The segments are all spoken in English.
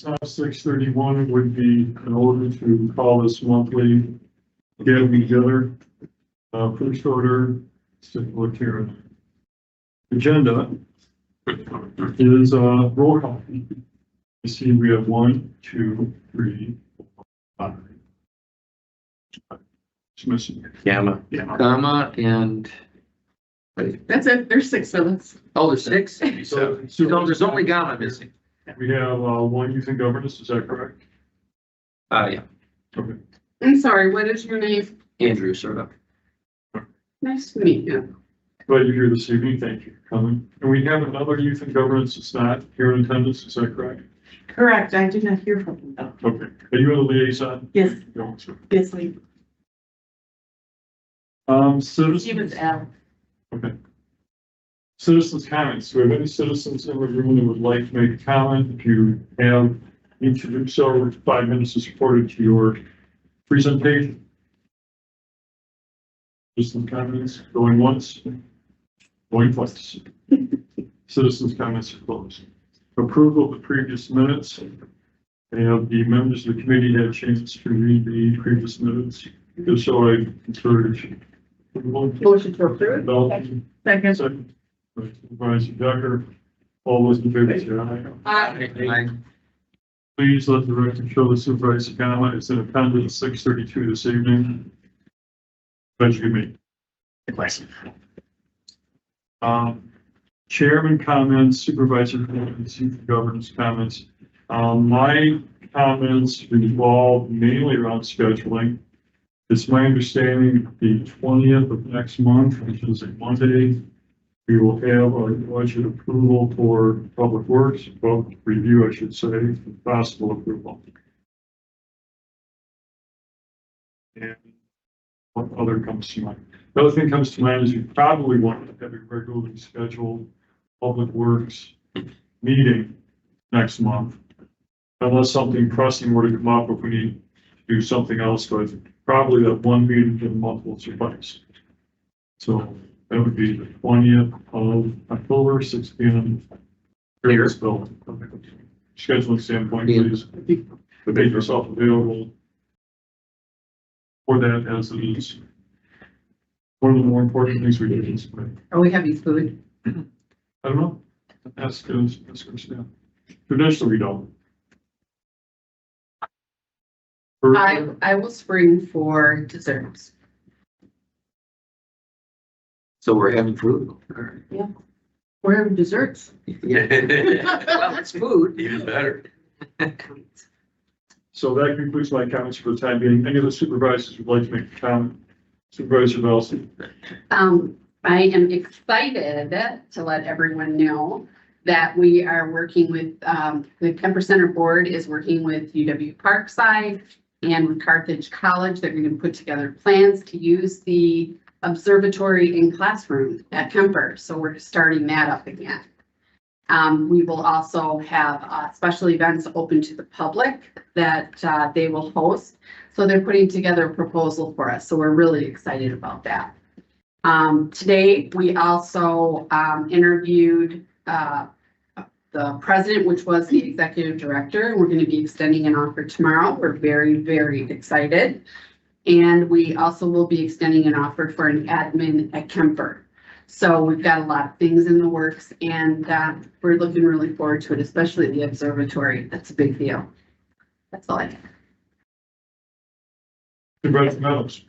6:31 would be in order to call this monthly gathering together. First order, stick look here. Agenda is roll call. You see, we have 1, 2, 3, 4, 5. It's missing. Gamma. Comma and, That's it. There's 6 of us. oh, there's 6? So No, there's only Gamma missing. we have 1 youth and governance, is that correct? Yeah, Okay. I'm sorry, what is your name? Andrew, sort of. Nice to meet you. Glad you're here this evening. Thank you for coming. And we have another youth and governance that's not here in attendance, is that correct? Correct. I did not hear from you though. Okay. Are you the liaison? Yes, No, sir. yes, we. Citizens. She was out. Okay. Citizens comments. Do we have any citizens in the room that would like to make a comment? If you have, need to do so, 5 minutes is supported to your presentation. Citizens comments, going once, going twice. Citizens comments are closed. Approval of the previous minutes. Have the members of the committee had a chance to read the previous minutes? If so, I encourage. Motion to approve. Belton, Second. second. Supervisor Decker. All those in favor say aye. Please let the record show the supervisor comment is in attendance 6:32 this evening. Pleasure to meet. Chairman comments, supervisor comments, youth governance comments. My comments revolve mainly around scheduling. It's my understanding the 20th of next month, which is a Monday, we will have our budget approval for public works, public review, I should say, and possible approval. And what other comes to mind? The other thing comes to mind is we probably want to have a regularly scheduled public works meeting next month. Unless something pressing were to come up, if we need to do something else, but probably that one meeting in a month will suffice. So that would be the 20th of October, 6 p.m. Here is built. Scheduling standpoint, please. But make yourself available for that as it is. One of the more important things we do is, Are we having food? I don't know. That's good. That's good. Yeah. Traditionally, we don't. I will spring for desserts. So we're having food. We're having desserts. Yeah. Well, it's food. Even better. So that concludes my comments for the time being. Any of the supervisors would like to make a comment? Supervisor Velson. I am excited to let everyone know that we are working with, the Kemper Center Board is working with UW Parkside and with Carthage College. They're going to put together plans to use the observatory in classroom at Kemper. So we're starting that up again. We will also have special events open to the public that they will host. So they're putting together a proposal for us. So we're really excited about that. Today, we also interviewed the president, which was the executive director. We're going to be extending an offer tomorrow. We're very, very excited. And we also will be extending an offer for an admin at Kemper. So we've got a lot of things in the works and we're looking really forward to it, especially the observatory. That's a big deal. That's all I have. Supervisor Meadows.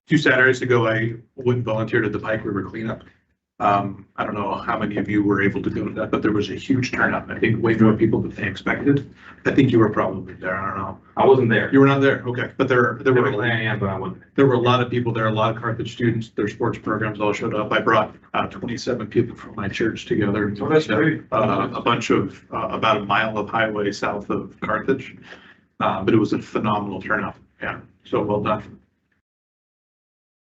2 Saturdays ago, I went and volunteered at the Pike River cleanup. I don't know how many of you were able to go to that, but there was a huge turnout. I think way more people than they expected. I think you were probably there. I don't know. I wasn't there. You were not there. Okay. But there were Typically I am, but I wasn't. there were a lot of people there, a lot of Carthage students, their sports programs all showed up. I brought 27 people from my church together. Oh, that's great. A bunch of, about a mile of highway south of Carthage. But it was a phenomenal turnout. Yeah. So well done.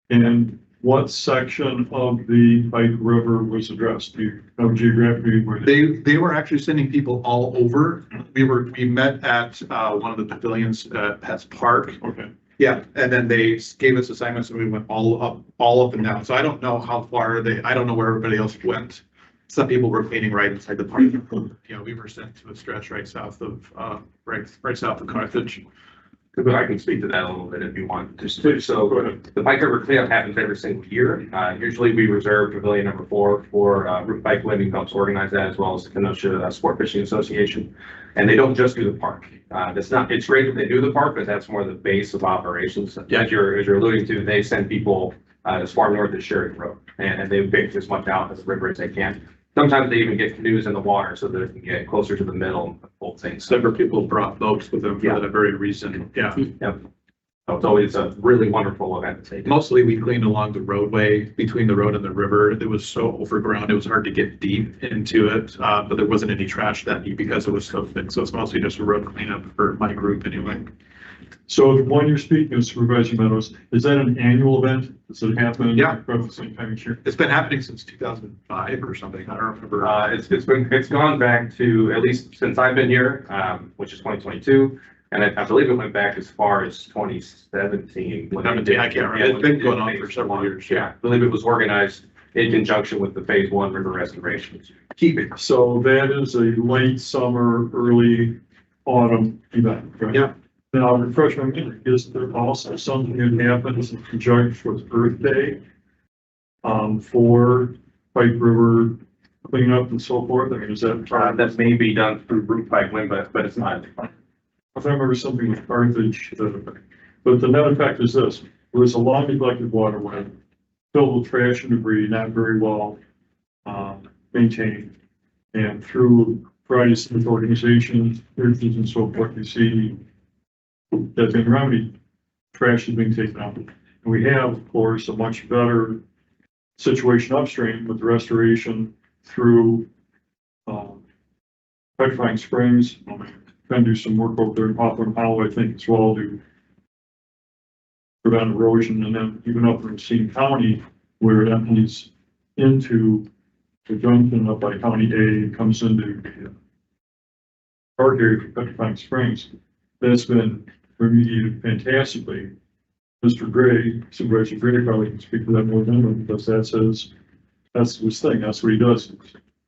And what section of the Pike River was addressed? Do you know geographically where They were actually sending people all over. We met at one of the pavilions at Pets Park. Okay. Yeah, and then they gave us assignments and we went all up and down. So I don't know how far I don't know where everybody else went. some people were cleaning right inside the park. You know, we were sent to a stretch right south of, right south of Carthage. But I can speak to that a little bit if you want. Please, So go ahead. the Pike River cleanup happens every single year. Usually we reserve pavilion number 4 for Root Pike Living helps organize that, as well as the Kenosha Sport Fishing Association. And they don't just do the park. It's great that they do the park, but that's more the base of operations. As you're alluding to, they send people as far north as Sheridan Road, and they pick as much out as the river as they can. Sometimes they even get canoes in the water so that they can get closer to the middle and pull things. Several people brought boats with them for that very reason. Yeah. Yep. So it's always a really wonderful event to take. Mostly we cleaned along the roadway between the road and the river. It was so overgrown, it was hard to get deep into it. But there wasn't any trash that deep because it was so thick. So it's mostly just a road cleanup for my group anyway. So the one you're speaking of, Supervisor Meadows, is that an annual event? Does it happen? Yeah. About the same time each year? It's been happening since 2005 or something. I don't remember. It's gone back to, at least since I've been here, which is 2022. And I believe it went back as far as 2017. I can't remember. It's been going on for several years. Yeah, I believe it was organized in conjunction with the Phase 1 river restoration. Keep it. So that is a late summer, early autumn event, right? Yeah. Now, I'll refresh my memory, is there also something that happens in conjunction with Earth Day? For Pike River cleanup and so forth? I mean, is that? That may be done through Root Pike Wind, but it's not. I remember something with Carthage, but the net effect is this: there was a long neglected waterway filled with trash and debris, not very well maintained. And through various organizations, churches and so forth, you see that's been remedied. Trash is being taken out. And we have, of course, a much better situation upstream with the restoration through Petrifying Springs. Going to do some work over there in Hawthorne Hollow, I think, as well, to prevent erosion, and then even up in Racine County, where it empties into the junction up by County A, comes into the park area for Petrifying Springs. That's been remediated fantastically. Mr. Gray, Supervisor Gray probably can speak to that more than me, because that's his thing, that's what he does,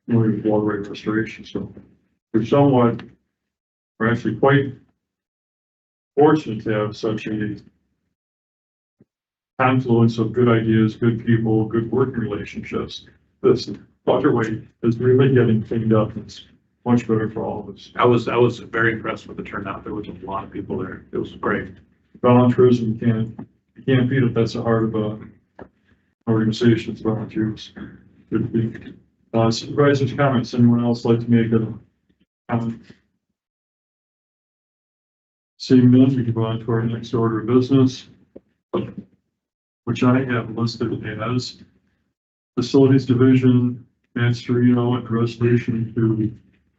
waterway restoration, so we're actually quite fortunate to have such a confluence of good ideas, good people, good working relationships. This waterway is really getting cleaned up. It's much better for all of us. I was very impressed with the turnout. There was a lot of people there. It was great. Volunteerism, you can't beat it. That's the heart of a organization. It's volunteers. Good people. Supervisors' comments. Anyone else like to make a comment? Seeing none, we can go on to our next order of business, which I have listed as Facilities Division, Matt Storino, and resolution to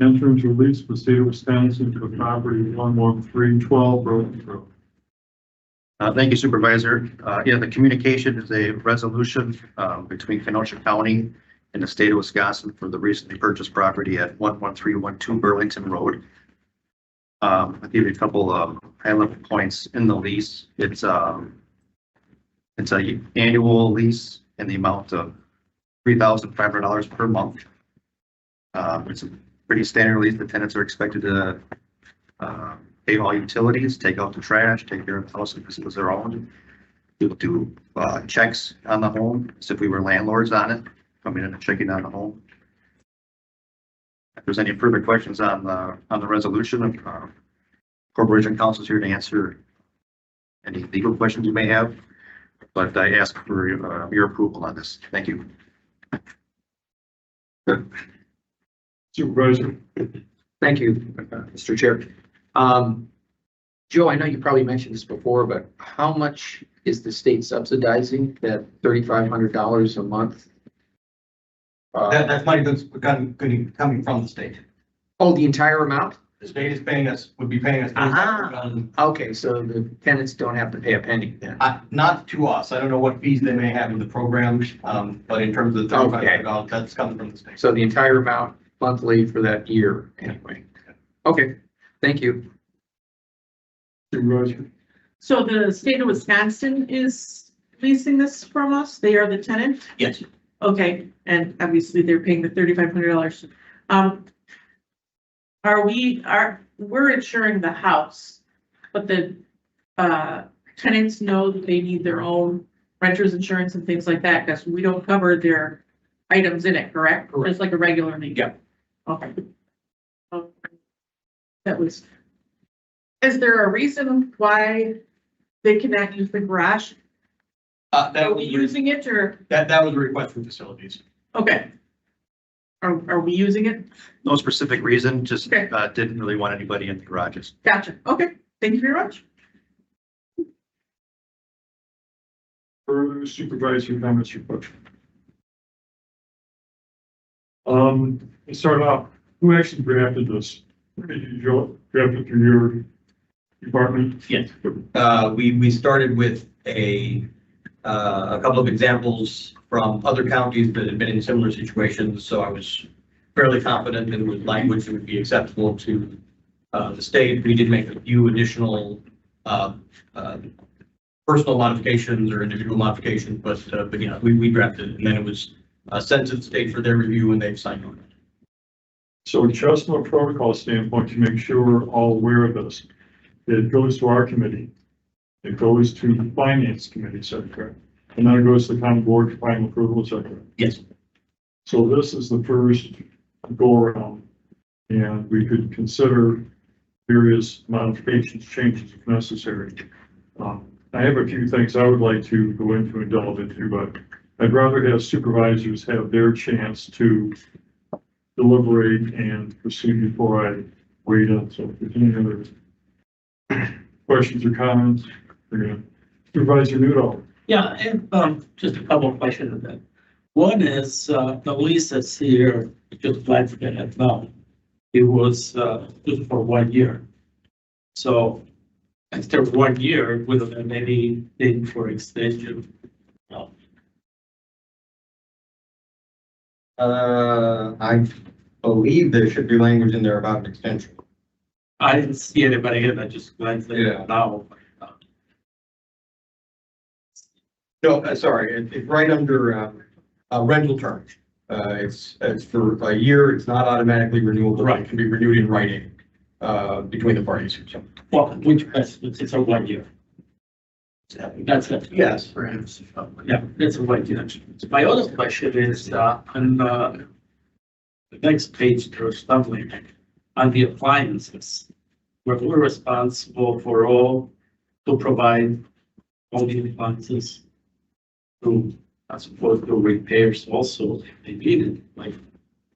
enter into a lease with the state of Wisconsin to the property 11312 Broken Road. Thank you, Supervisor. Yeah, the communication is a resolution between Kenosha County and the state of Wisconsin for the recently purchased property at 11312 Burlington Road. I'll give you a couple of high-level points in the lease. It's a annual lease in the amount of $3,500 per month. It's a pretty standard lease. The tenants are expected to pay all utilities, take out the trash, take care of the house because they're owned. We'll do checks on the home as if we were landlords on it, coming in and checking on the home. If there's any further questions on the resolution, Corporation Counsel is here to answer any legal questions you may have, but I ask for your approval on this. Thank you. Supervisor. Thank you, Mr. Chair. Joe, I know you probably mentioned this before, but how much is the state subsidizing that $3,500 a month? That's money that's coming from the state. Oh, the entire amount? The state is paying us, would be paying us. Okay, so the tenants don't have to pay a penny then? Not to us. I don't know what fees they may have in the program, but in terms of the $3,500, that's coming from the state. So the entire amount monthly for that year anyway? Okay, thank you. Supervisor. So the state of Wisconsin is leasing this from us? They are the tenant? Yes. Okay, and obviously they're paying the $3,500. We're insuring the house, but the, tenants know that they need their own renter's insurance and things like that, because we don't cover their items in it, correct? Correct. Just like a regular lease? Yeah. Okay. That was, is there a reason why they cannot use the garage? Are That we was, using it or, that was a request from facilities. okay. Are we using it? No specific reason, just, Okay. didn't really want anybody in the garages. Gotcha. Okay, thank you very much. Further supervisory comments or questions? Let's start off, who actually drafted this? Did you draft it through your department? Yes. We started with a couple of examples from other counties that had been in similar situations, so I was fairly confident that it was language that would be acceptable to the state. We did make a few additional personal modifications or individual modifications, but yeah, we drafted it, and then it was sent to the state for their review, and they've signed on it. So just from a protocol standpoint, to make sure we're all aware of this, it goes to our committee. It goes to the finance committee, is that correct? And then it goes to the county board for final approval, is that correct? Yes. So this is the first go around, and we could consider various modifications, changes if necessary. I have a few things I would like to go into and delve into, but I'd rather have supervisors have their chance to deliberate and proceed before I wait in. So if there's any other questions or comments, Supervisor Newell. Yeah, I have just a couple of questions on that. One is the lease that's here, just glad to get it now. It was just for 1 year. So after 1 year, we don't have any need for extension. No. I believe there should be language in there about an extension. I didn't see anybody here, I just glanced at Yeah. it now. No, sorry, it's right under rental terms. It's for a year, it's not automatically renewable, but it can be renewed in writing between the parties. So, Well, which, it's a 1 year. That's it. yes. Yeah, that's a right direction. My other question is, on the next page, there's something on the appliances. We're responsible for all, to provide all the appliances. To, I suppose, do repairs also if they need it, like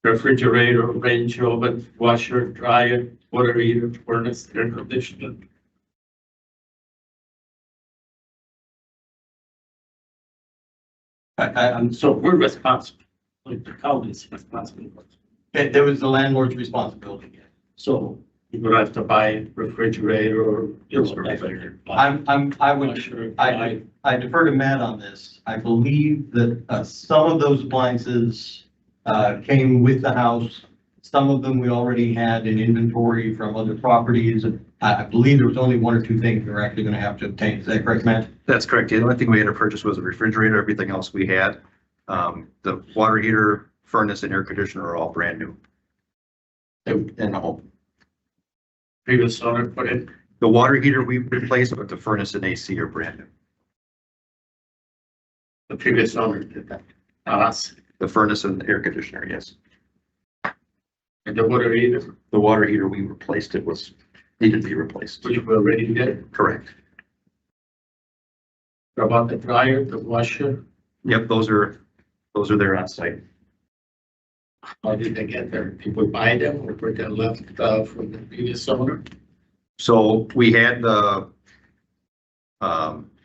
refrigerator, range oven, washer, dryer, water heater, furnace, air conditioner. So we're responsible, like the county is responsible. That was the landlord's responsibility. So you would have to buy refrigerator or, you know, whatever. I defer to Matt on this. I believe that some of those appliances came with the house. Some of them we already had in inventory from other properties. I believe there was only 1 or 2 things we were actually going to have to obtain. Is that correct, Matt? That's correct. The only thing we had to purchase was a refrigerator. Everything else we had. The water heater, furnace, and air conditioner are all brand new. And the whole. Previous owner put in. The water heater we replaced, but the furnace and AC are brand new. The previous owner did that. Us, The furnace and the air conditioner, yes. and the water heater, The water heater we replaced, it was, needed to be replaced. which we already did. Correct. What about the dryer, the washer? Yep, those are there on site. How did they get there? People buy them or were they left from the previous owner? So we had the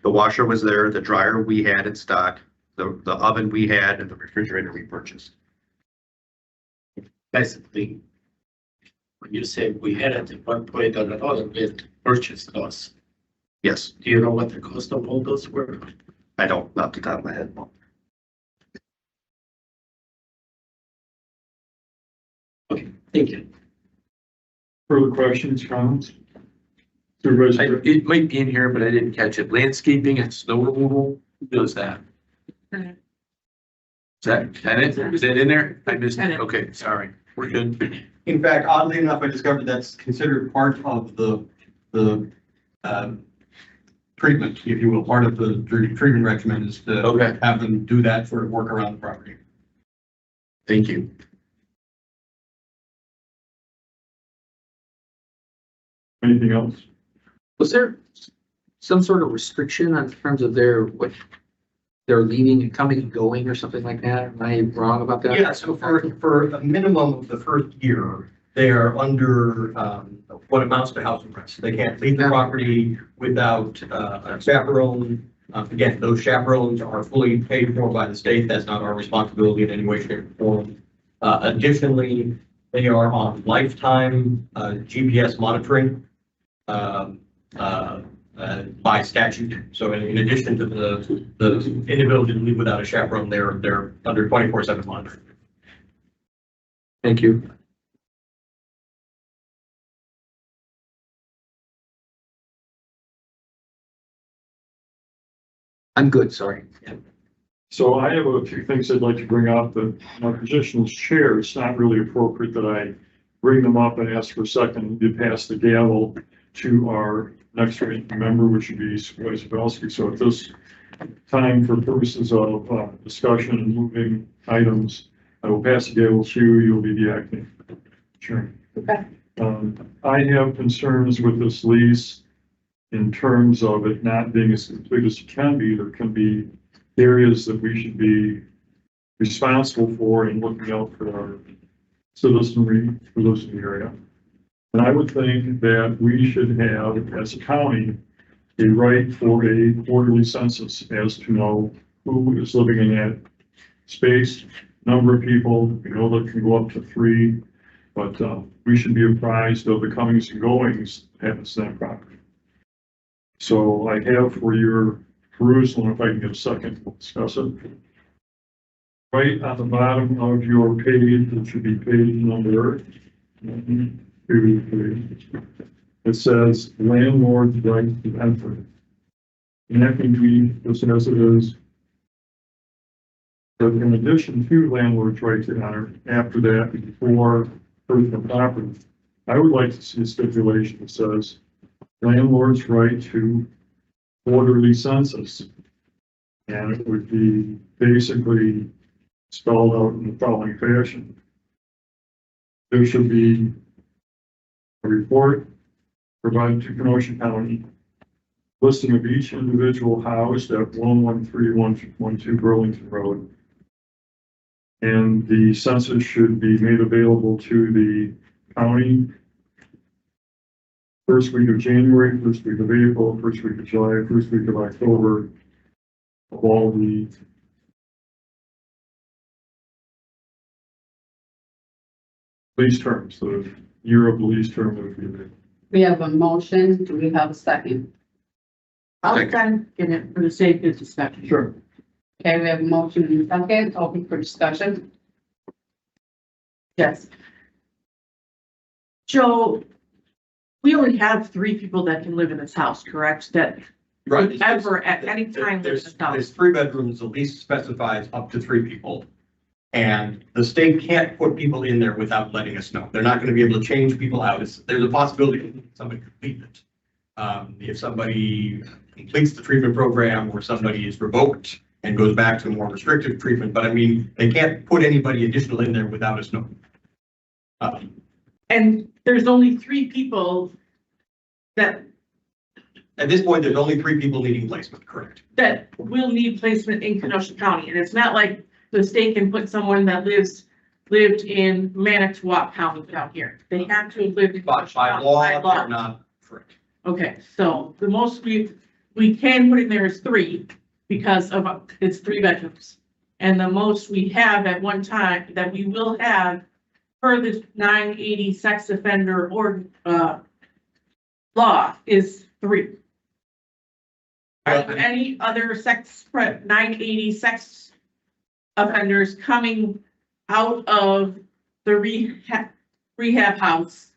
washer was there, the dryer we had in stock, the oven we had, and the refrigerator we purchased. Basically, when you say we had it at one point or another, we had to purchase those. Yes, Do you know what the cost of all those were? I don't, off the top of my head. Okay, thank you. Further questions, comments? Supervisor. It might be in here, but I didn't catch it. Landscaping and snow removal, who does that? that tenant? Is that in there? I missed it. Tenant. Okay, sorry. We're good. In fact, oddly enough, I discovered that's considered part of the treatment, if you will, part of the treatment regimen is to Okay, have them do that sort of work around the property. thank you. Anything else? Was there some sort of restriction on terms of what they're leaving and coming and going or something like that? Am I wrong about that? Yeah, so for a minimum of the first year, they are under, what amounts to house arrest. They can't leave the Yeah. property without, a chaperone. Again, those chaperones are fully paid for by the state. That's not our responsibility in any way, shape, or form. Additionally, they are on lifetime, GPS monitoring, by statute. So in addition to the inability to leave without a chaperone, they're under 24/7 monitoring. Thank you. I'm good, sorry. So I have a few things I'd like to bring up, but my position as chair, it's not really appropriate that I bring them up and ask for a second to pass the gavel to our next ranking member, which would be Supervisor Belsky. So at this time, for purposes of discussion and moving items, I will pass the gavel to you. You'll be the acting chairman. Okay. I have concerns with this lease in terms of it not being as complete as it can be. There can be areas that we should be responsible for and looking out for our citizenry who lives in the area. And I would think that we should have, as a county, a right for a quarterly census as to know who is living in that space, number of people. We know that can go up to 3, but we should be apprised of the comings and goings that happens to that property. So I have for your perusal, and if I can get a second, we'll discuss it. Right on the bottom of your page, it should be page number 2. It says landlord's right to enter. And that can be just as it is. But in addition to landlord's right to enter, after that, before personal property, I would like to see a stipulation that says landlord's right to quarterly census. And it would be basically spelled out in the following fashion. There should be a report provided to Kenosha County listing of each individual housed at 11312 Burlington Road. And the census should be made available to the county first week of January, first week of April, first week of July, first week of October, of all the lease terms, the year of the lease term that would be there. We have a motion. Do we have a second? I'll kind of get it for the sake of discussion. Sure. Okay, we have a motion and a second. Open for discussion. Yes. Joe, we only have 3 people that can live in this house, correct? That Right. ever at any time live in this There's house. 3 bedrooms, the lease specifies up to 3 people. And the state can't put people in there without letting us know. They're not gonna be able to change people out. There's a possibility somebody could leave it. If somebody completes the treatment program or somebody is revoked and goes back to more restrictive treatment, but I mean, they can't put anybody additional in there without us knowing. And there's only 3 people that At this point, there's only 3 people needing placement, correct? will need placement in Kenosha County. And it's not like the state can put someone that lived in Manitowoc County down here. They have to have lived in. But Kenosha by County law, by law. they're not, correct. Okay, so the most we can put in there is 3 because of, it's 3 bedrooms. And the most we have at one time that we will have per the 980 sex offender or, law is 3. Any other 980 sex offenders coming out of the rehab house?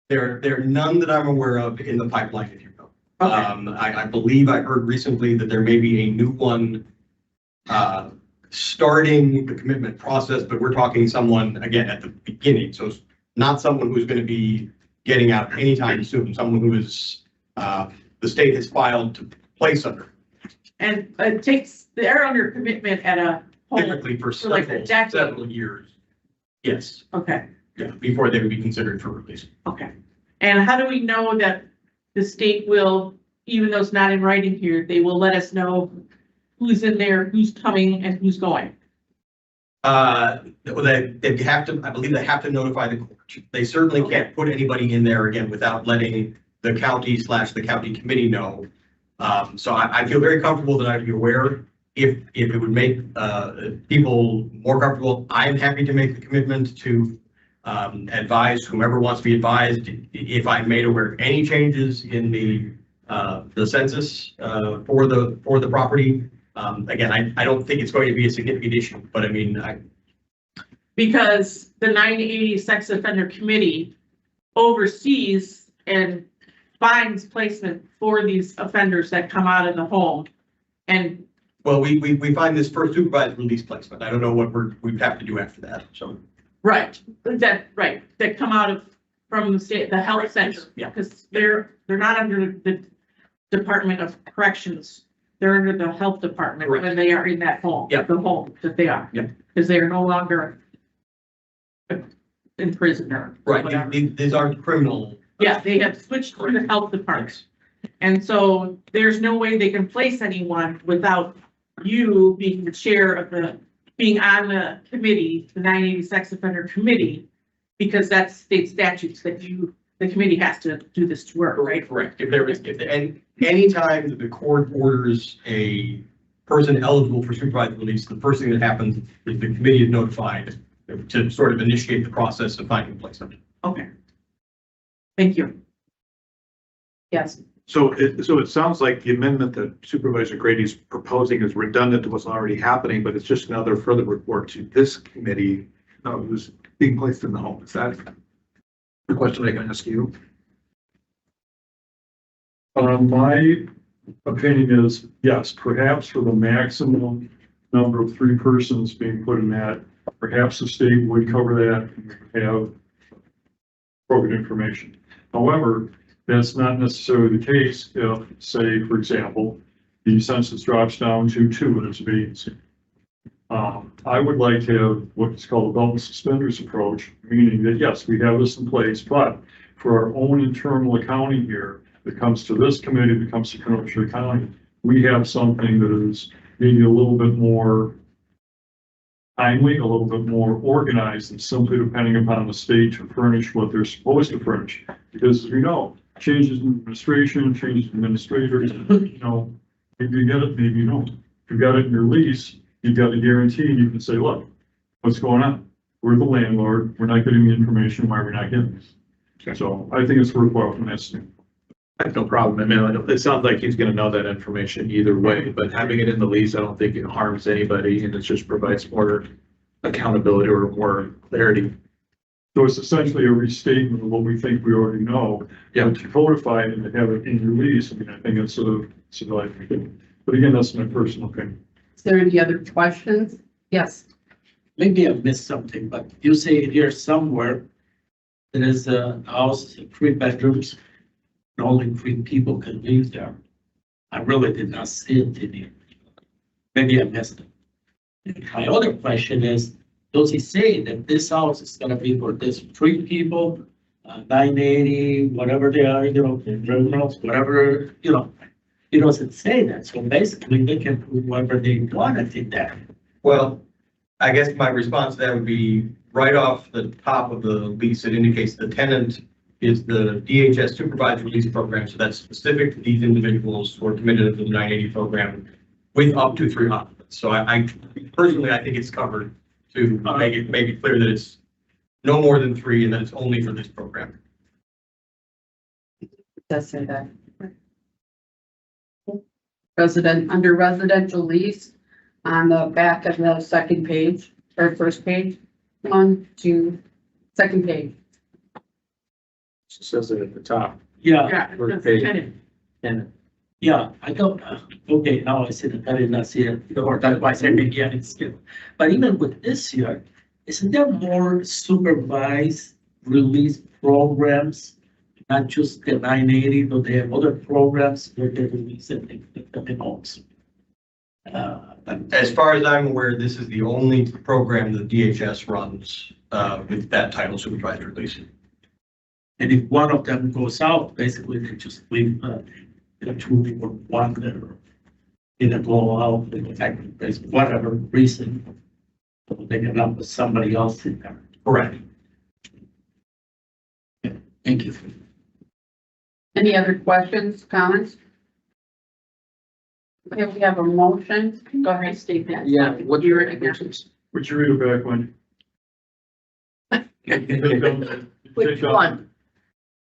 There are none that I'm aware of in the pipeline, if you will. Okay. I believe I heard recently that there may be a new one, starting the commitment process, but we're talking someone, again, at the beginning. So it's not someone who's going to be getting out anytime soon, someone who is, the state has filed to place under, And it takes, they're under commitment at a home. typically for For like a decade. several years. Yes, Okay, yeah, before they would be considered for release. okay. And how do we know that the state will, even though it's not in writing here, they will let us know who's in there, who's coming and who's going? They have to, I believe they have to notify the court. They certainly can't put anybody in there again without letting the county / the county committee know. So I feel very comfortable that I'd be aware. If it would make, people more comfortable, I'm happy to make the commitment to, advise whomever wants to be advised. If I'm made aware of any changes in the census, for the property. Again, I don't think it's going to be a significant issue, but I mean, Because the 980 Sex Offender Committee oversees and finds placement for these offenders that come out of the home. And well, we find this first supervised release placement. I don't know what we'd have to do after that, so. right, that come out of, from the state, the health center. Yeah. Because they're not under the Department of Corrections. They're under the health department when Correct. they are in that home. Yeah. The home that they are. Yeah. Because they are no longer in prison or Right, whatever. these aren't criminal. Yeah, they have switched to the health department. And so there's no way they can place anyone without you being the chair of being on the committee, the 980 Sex Offender Committee, because that's state statutes that the committee has to do this work, right? Correct. And anytime the court orders a person eligible for supervised release, the first thing that happens is the committee is notified to sort of initiate the process of finding placement. Okay. Thank you. Yes, So it sounds like the amendment that Supervisor Grady's proposing is redundant to what's already happening, but it's just another further report to this committee who's being placed in the home. Is that the question I can ask you? My opinion is, yes, perhaps for the maximum number of 3 persons being put in that, perhaps the state would cover that and have appropriate information. However, that's not necessarily the case if, say, for example, the census drops down to 2 and it's a vacancy. I would like to have what's called a belt and suspenders approach, meaning that, yes, we have this in place, but for our own internal accounting here, that comes to this committee, that comes to Kenosha County, we have something that is maybe a little bit more timely, a little bit more organized than simply depending upon the state to furnish what they're supposed to furnish. Because as we know, changes in administration, changes in administrators, you know, maybe you get it, maybe you don't. If you've got it in your lease, you've got a guarantee, and you can say, look, what's going on? We're the landlord, we're not getting the information, why are we not getting this? So I think it's worthwhile from that standpoint. I have no problem. I mean, it sounds like he's gonna know that information either way, but having it in the lease, I don't think it harms anybody and it just provides more accountability or more clarity. So it's essentially a restatement of what we think we already know. Yeah. But to codify it and to have it in your lease, I mean, I think it's a delightful thing. But again, that's my personal opinion. is there any other questions? Yes, Maybe I missed something, but you say here somewhere there is a house, 3 bedrooms, and only 3 people can live there. I really did not see it in here. Maybe I missed it. My other question is, does he say that this house is gonna be for this 3 people, 980, whatever they are, you know, criminals, whatever, you know? He doesn't say that, so basically they can put whatever they wanted in there. Well, I guess my response to that would be right off the top of the lease, it indicates the tenant is the DHS supervised release program. So that's specific to these individuals who are committed to the 980 program with up to 3 occupants. So I personally, I think it's covered to make it clear that it's no more than 3 and that it's only for this program. it does say that. Under residential lease, on the back of the second page, or first page, 1, 2, second page. It says it at the top. Yeah, Yeah, Or that's pay. tenant. And Yeah, I got, okay, now I see that I did not see it, or that's why I said maybe I didn't skip. But even with this year, isn't there more supervised release programs? Not just the 980, but they have other programs where they release it in homes. As far as I'm aware, this is the only program that DHS runs with that title supervised release. And if one of them goes out, basically they just leave, the two or one that are didn't go out, with the fact that there's whatever reason. So they can up with somebody else in there. Correct. Thank you. Any other questions, comments? Okay, we have a motion. Go ahead, state that. Yeah, what your recommendations? Would you read it back, Wendy? Which one?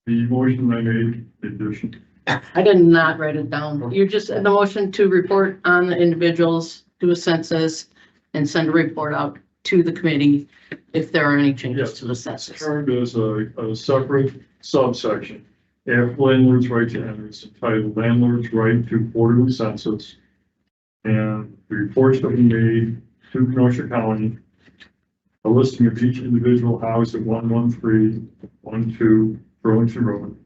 The motion I made, the addition. I did not write it down. You're just in the motion to report on the individuals, do a census, and send a report out to the committee if there are any changes Yes. to the census. Termed as a separate subsection. After landlord's right to enter, it's entitled landlord's right to quarterly census. And the reports that we made to Kenosha County, a listing of each individual house at 11312 Burlington Road.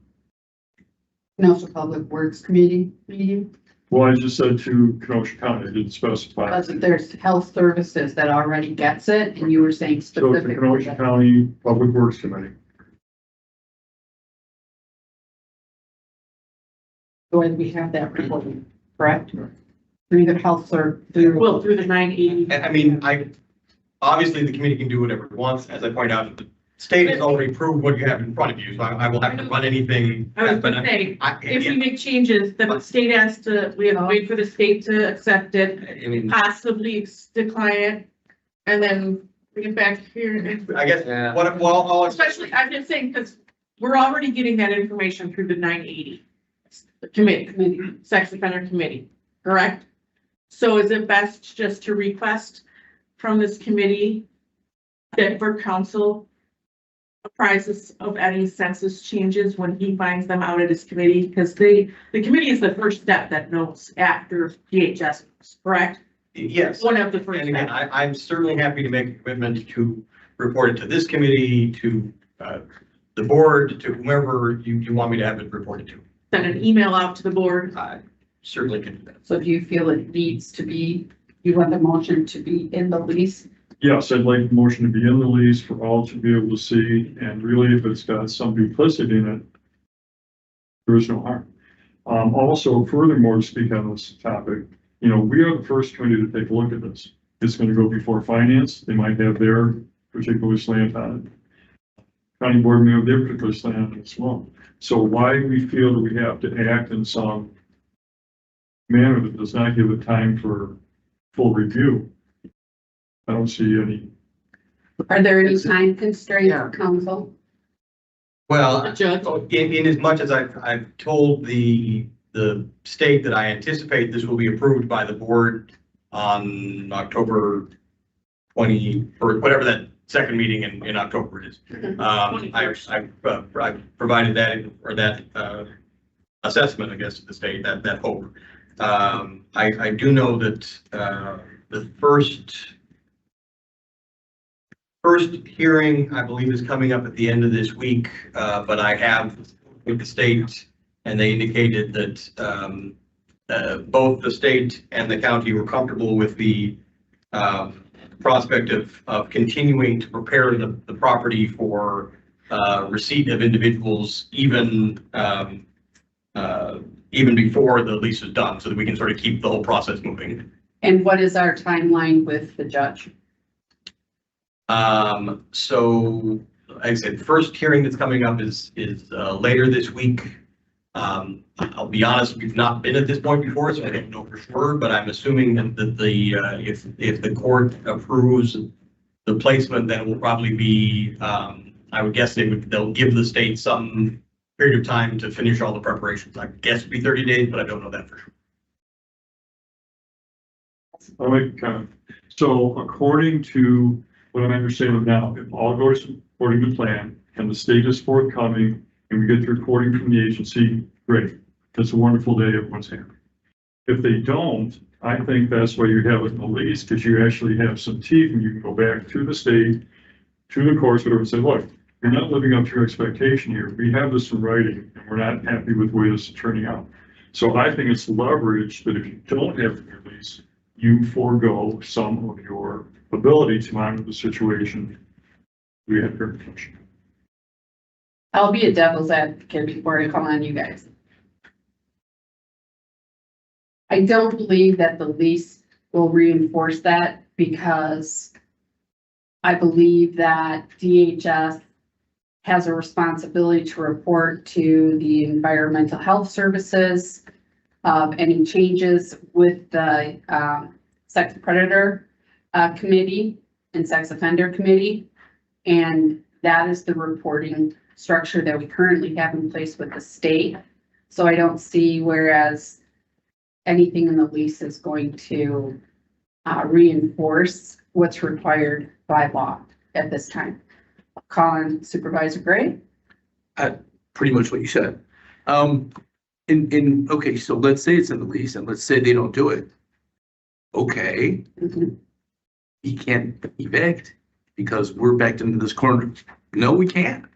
Kenosha Public Works Committee meeting, Well, I just said to Kenosha County, I didn't specify. because there's health services that already gets it, and you were saying So it's the specifically. Kenosha County Public Works Committee. So we have that recording, correct? Through the health through. Well, through the 980. I mean, obviously the committee can do whatever it wants. As I point out, the state has already proved what you have in front of you, so I will have to run anything. I was but gonna say, if yeah, we make changes, then the state has to, we have to wait for the state to accept it, I mean, possibly decline it, and then bring it back here. I guess, Yeah. well, Especially, I'm just saying, because we're already getting that information through the 980 committee, sex offender committee, correct? So is it best just to request from this committee that Denver Council apprises of any census changes when he finds them out at his committee? Because the committee is the first step that knows after DHS, correct? yes. One of the first And again, steps. I'm certainly happy to make a commitment to report it to this committee, to the board, to whomever you want me to have it reported to. Send an email out to the board. I certainly can do that. So do you feel it needs to be, you want the motion to be in the lease? Yes, I'd like the motion to be in the lease for all to be able to see, and really if it's got some duplicity in it, there is no harm. Also, furthermore, to speak on this topic, we are the first committee to take a look at this. It's going to go before finance. They might have their particular slant on it. County board may have their particular slant on it as well. So why we feel that we have to act in some manner that does not give it time for full review, I don't see any. Are there any time constraints for council? Well, Judge. in as much as I've told the state that I anticipate this will be approved by the board on October 20, or whatever that second meeting in October is. I've provided that, or that assessment, I guess, to the state, that hope. I do know that the first hearing, I believe, is coming up at the end of this week, but I have with the state, and they indicated that both the state and the county were comfortable with the prospect of continuing to prepare the property for receipt of individuals even before the lease is done, so that we can sort of keep the whole process moving. And what is our timeline with the judge? So like I said, the first hearing that's coming up is later this week. I'll be honest, we've not been at this point before, so I don't know for sure, but I'm assuming that if the court approves the placement, then it will probably be, I would guess they'll give the state some period of time to finish all the preparations. I guess it'd be 30 days, but I don't know that for sure. I'll make a comment. So according to what I'm understanding now, if all goes according to plan and the state is forthcoming and we get the reporting from the agency, great. it's a wonderful day, everyone's happy. If they don't, I think that's why you have it in the lease, because you actually have some teeth and you can go back to the state, to the courts, whatever, and say, look, you're not living up to your expectation here. We have this in writing and we're not happy with the way this is turning out. So I think it's leverage that if you don't have it in your lease, you forego some of your ability to monitor the situation. We have your information. I'll be a devil's advocate before I call on you guys. I don't believe that the lease will reinforce that because I believe that DHS has a responsibility to report to the environmental health services of any changes with the sex predator committee and sex offender committee. And that is the reporting structure that we currently have in place with the state. So I don't see whereas anything in the lease is going to reinforce what's required by law at this time. Call on Supervisor Gray. Pretty much what you said. Okay, so let's say it's in the lease and let's say they don't do it. Okay, he can't evict because we're backed into this corner. No, we can't.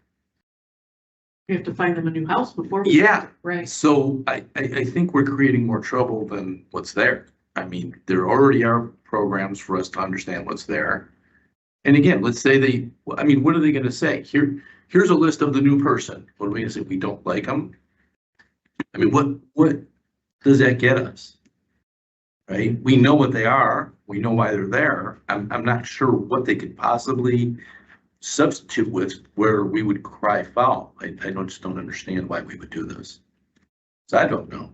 We have to find them a new house before. Yeah. Right. So I think we're creating more trouble than what's there. I mean, there already are programs for us to understand what's there. And again, let's say what are they gonna say? Here's a list of the new person. What are we gonna say? We don't like them? I mean, what does that get us? Right? We know what they are. We know why they're there. I'm not sure what they could possibly substitute with where we would cry foul. I just don't understand why we would do this. So I don't know.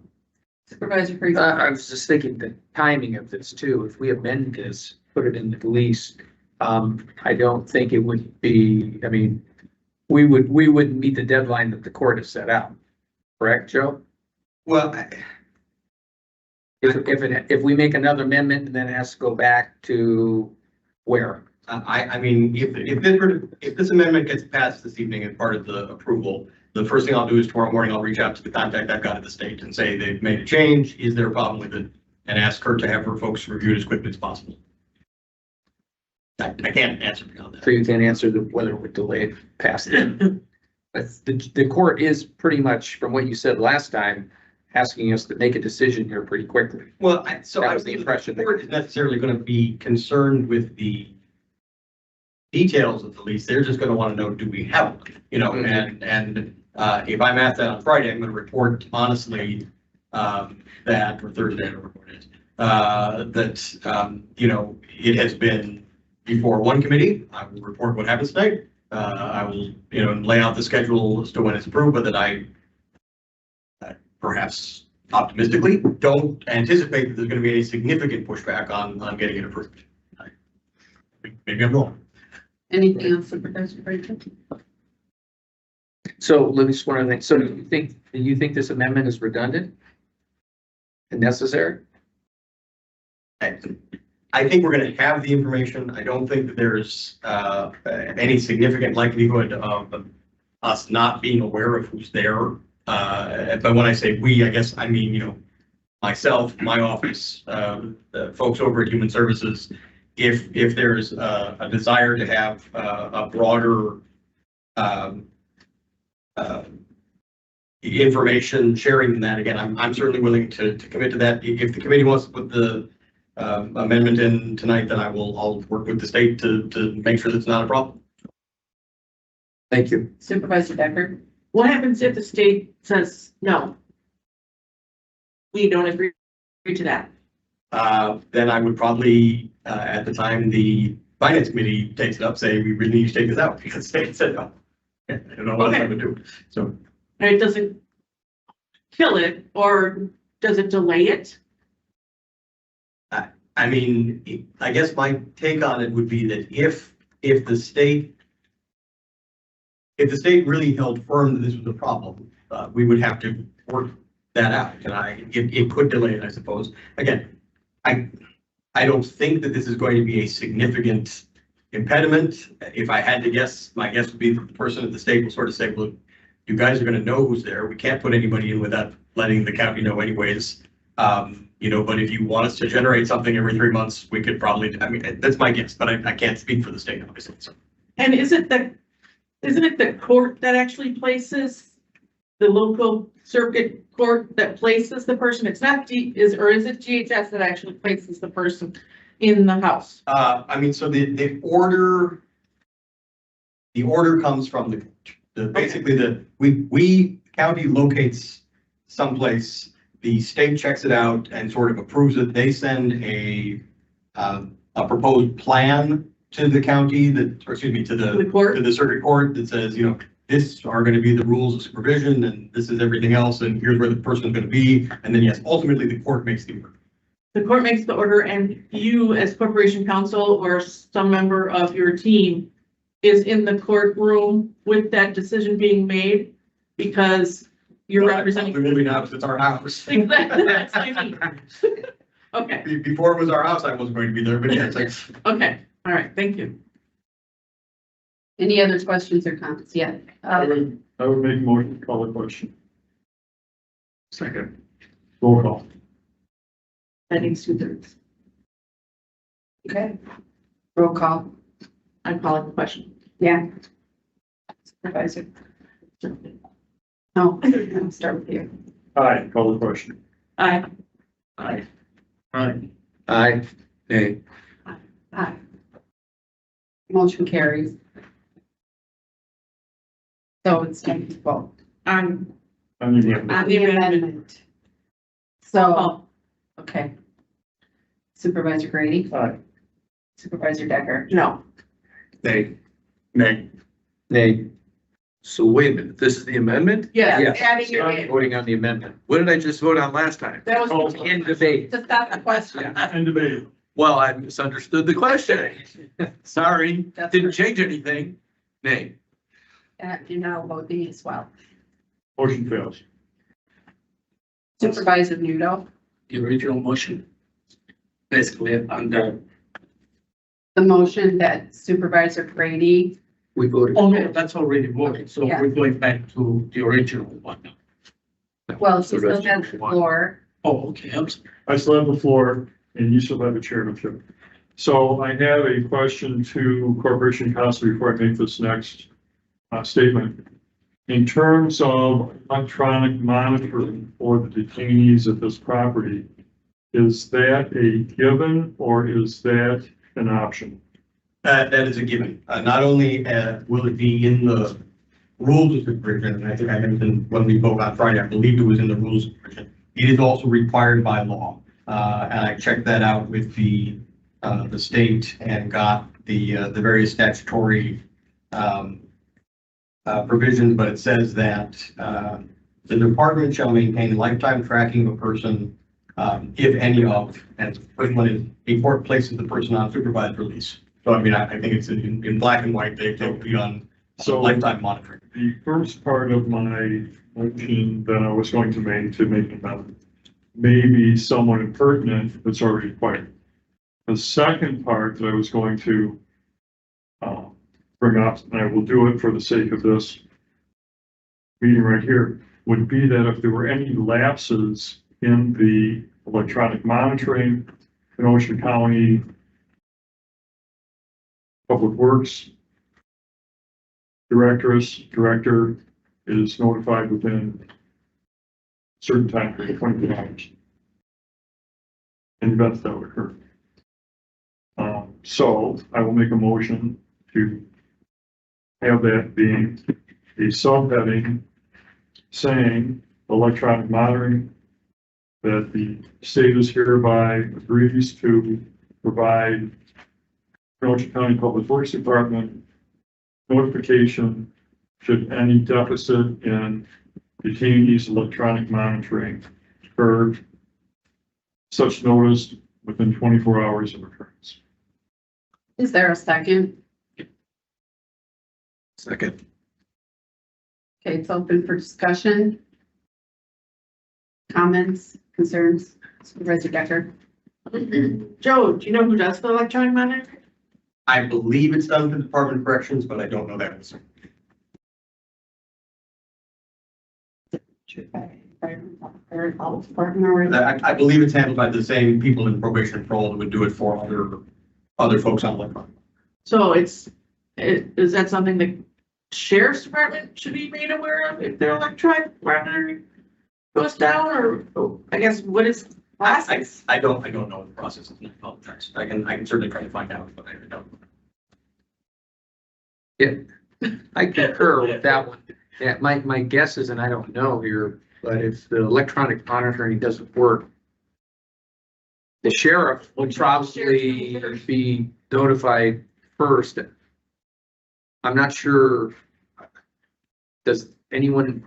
Supervisor Priest. I was just thinking the timing of this too. If we amend this, put it in the lease, I don't think it would be, I mean, we wouldn't meet the deadline that the court has set out. Correct, Joe? Well, If we make another amendment and then it has to go back to where? I mean, if this amendment gets passed this evening as part of the approval, the first thing I'll do is tomorrow morning, I'll reach out to the contact I've got at the state and say they've made a change. Is there a problem with it? And ask her to have her folks reviewed as quickly as possible. I can't answer beyond that. So you can't answer whether it would delay past it. But the court is pretty much, from what you said last time, asking us to make a decision here pretty quickly. Well, That was the impression. The court is necessarily going to be concerned with the details of the lease. They're just going to want to know, do we have one? You know, and if I'm at that on Friday, I'm going to report honestly that, or Thursday, I don't report it, that, you know, it has been before one committee. I will report what happens tonight. I will, you know, lay out the schedule as to when it's approved, but that I perhaps optimistically don't anticipate that there's going to be any significant pushback on getting it approved. Maybe I'm wrong. Anything else, Supervisor Priest? So let me just one other thing. So do you think this amendment is redundant and necessary? I think we're going to have the information. I don't think that there's any significant likelihood of us not being aware of who's there. But when I say we, I guess I mean, you know, myself, my office, the folks over at Human Services. If there's a desire to have a broader information sharing than that, again, I'm certainly willing to commit to that. If the committee wants to put the amendment in tonight, then I'll work with the state to make sure that's not a problem. Thank you. Supervisor Decker. What happens if the state says, no? We don't agree to that. Then I would probably, at the time the finance committee takes it up, say, we really need to take this out because the state said no. I don't know what I'm gonna do. So. It doesn't kill it, or does it delay it? I mean, I guess my take on it would be that if the state really held firm that this was a problem, we would have to work that out. And it could delay it, I suppose. Again, I don't think that this is going to be a significant impediment. If I had to guess, my guess would be that the person at the state will sort of say, look, You guys are gonna know who's there. We can't put anybody in without letting the county know anyways. But if you want us to generate something every 3 months, we could probably, I mean, that's my guess, but I can't speak for the state, obviously. So And isn't it the court that actually places, the local circuit court that places the person? It's not is it GHS that actually places the person in the house? So the order comes from we county locates someplace, the state checks it out and sort of approves it. They send a proposed plan to the county to The court? the circuit court that says, this are going to be the rules of supervision and this is everything else and here's where the person is going to be. And then yes, ultimately the court makes the order. The court makes the order and you as corporation counsel or some member of your team is in the courtroom with that decision being made because you're representing. Maybe now because it's our house. Exactly, that's what I mean. Okay, Before it was our house, I wasn't going to be there, but yes, okay, all right, thank you. Any other questions or comments yet? I would make a motion to call the question. Second. Roll call. That needs 2/3. Okay. Roll call. I'm calling the question. Yeah. Supervisor. No, I'll start with you. Aye, call the question. Aye. Aye. Aye. Aye. Nay. Aye. Motion carries. So it's 10-12. I'm On the amendment. On the amendment. So, Oh, okay. Supervisor Grady, Aye. Supervisor Decker, no, Nay. Nay. Nay. So wait a minute, this is the amendment? yes, Yeah. adding your name. Voting on the amendment. What did I just vote on last time? That was. In debate. to stop the question. And debate. Well, I misunderstood the question. Sorry, That's didn't right. change anything. Nay. You now vote thee as well. Motion fails. Supervisor Nudo, The original motion. Basically, under, the motion that Supervisor Grady, We voted. oh no, that's already voted, so Yeah. we're going back to the original one. well, she still has the floor. Oh, okay, I'm sorry. I still have the floor and you still have the chairmanship. So I have a question to Corporation Counsel before I make this next statement. In terms of electronic monitoring for the detainees at this property, is that a given or is that an option? That is a given. Not only will it be in the rules of supervision, and I think I mentioned when we voted on Friday, I believe it was in the rules of supervision. It is also required by law. And I checked that out with the state and got the various statutory provisions, but it says that the department shall maintain lifetime tracking of a person, if any of, and the first one is a court places the person on supervised release. So I mean, I think it's in black and white, they will be on lifetime monitoring. The first part of my motion that I was going to make an amendment may be somewhat impertinent, that's already required. The second part that I was going to bring up, and I will do it for the sake of this meeting right here, would be that if there were any lapses in the electronic monitoring, Kenosha County Public Works director is notified within a certain time period, 24 hours. In events that would occur. So I will make a motion to have that being a subheading saying electronic monitoring, that the state is hereby agrees to provide Kenosha County Public Works Department notification should any deficit in detainees electronic monitoring occur, such notice within 24 hours of occurrence. Is there a second? Second. Okay, it's open for discussion. Comments, concerns, Supervisor Decker? Joe, do you know who does the electronic monitoring? I believe it's done through the Department of Corrections, but I don't know that. I believe it's handled by the same people in probation and parole that would do it for other folks on electronic. So is that something the sheriff's department should be made aware of if their electronic monitoring goes down, or I guess what is process? I don't know the process. I apologize. I can certainly try to find out, but I don't. I concur with that one. Yeah, my guess is, and I don't know here, but if the electronic monitoring doesn't work, the sheriff would probably be notified first. I'm not sure. Does anyone,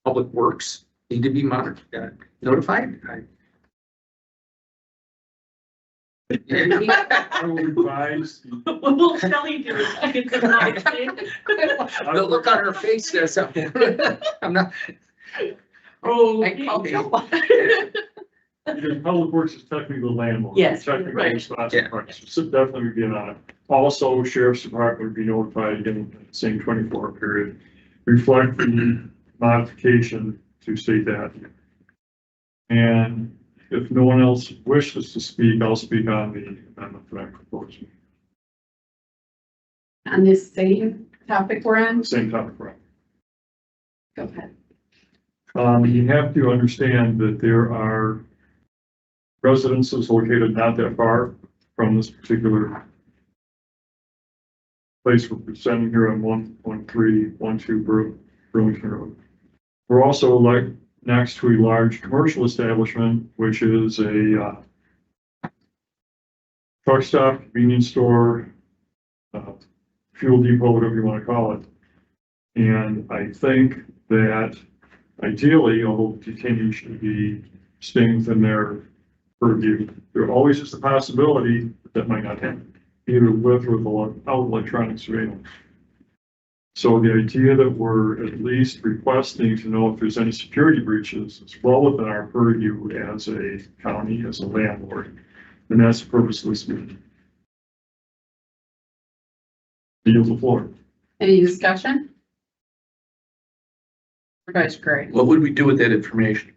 Public Works, need to be monitored, notified? I would advise, What will Shelley do? She gets denied. The look on her face says something. I'm not. Oh. because Public Works is technically the landlord. Yes, Technically right. responsible for it. So definitely would be on it. Also, Sheriff's Department would be notified in the same 24-hour period. Reflect the modification to state that. And if no one else wishes to speak, I'll speak on the amendment that I'm proposing. On this same topic we're on, Same topic, right? go ahead. You have to understand that there are residences located not that far from this particular place we're presenting here on 11312 Burlington Road. We're also like next to a large commercial establishment, which is a truck stop, convenience store, fuel depot, whatever you want to call it. And I think that ideally, although detainees should be staying within their purview, there always is the possibility that might not happen, either with or without electronic surveillance. So the idea that we're at least requesting to know if there's any security breaches is well within our purview as a county, as a landlord, and that's the purpose of this meeting. Yield the floor. Any discussion? Supervisor Gray. What would we do with that information?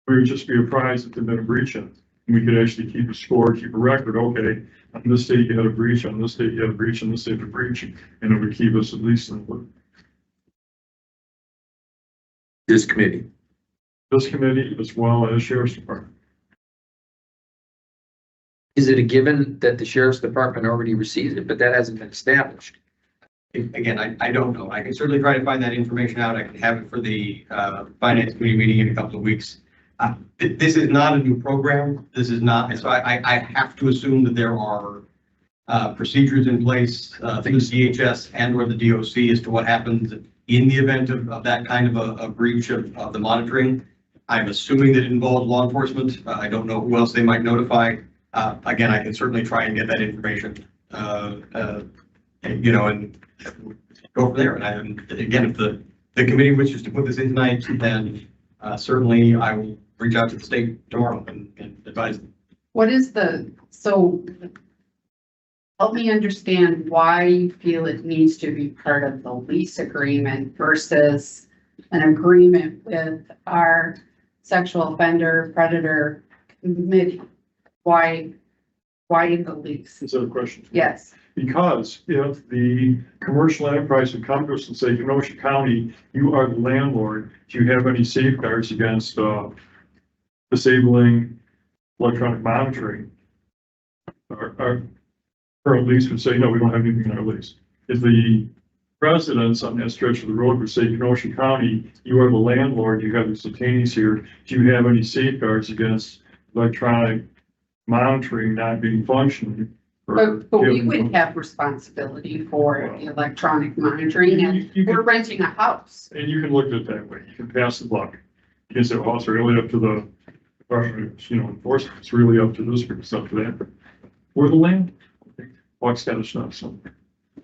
We would just be apprised that there'd been a breach in it. And we could actually keep a score, keep a record, okay, on this date you had a breach, on this date you had a breach, on this date you had a breach, and it would keep us at least in the loop. This committee. This committee as well as Sheriff's Department. Is it a given that the sheriff's department already receives it, but that hasn't been established? Again, I don't know. I can certainly try to find that information out. I can have it for the finance committee meeting in a couple of weeks. This is not a new program. This is not, so I have to assume that there are procedures in place through the DHS and or the DOC as to what happens in the event of that kind of a breach of the monitoring. I'm assuming that it involves law enforcement. I don't know who else they might notify. Again, I can certainly try and get that information, you know, and go from there. And again, if the committee wishes to put this in tonight, then certainly I will reach out to the state tomorrow and advise them. What is so help me understand why you feel it needs to be part of the lease agreement versus an agreement with our sexual offender predator committee? Why in the lease? Is that a question? Yes. Because if the commercial enterprise would come to us and say, Kenosha County, you are the landlord, do you have any safeguards against disabling electronic monitoring? Our current lease would say, no, we don't have anything in our lease. If the residents on that stretch of the road would say, Kenosha County, you are the landlord, you have the detainees here, do you have any safeguards against electronic monitoring not being functioning? But we would have responsibility for the electronic monitoring, and we're renting a house. And you can look at it that way. You can pass the buck. You can say, well, it's really up to the Department of, enforcement. It's really up to this group. It's up to that. We're the land. Buck's got to stop something.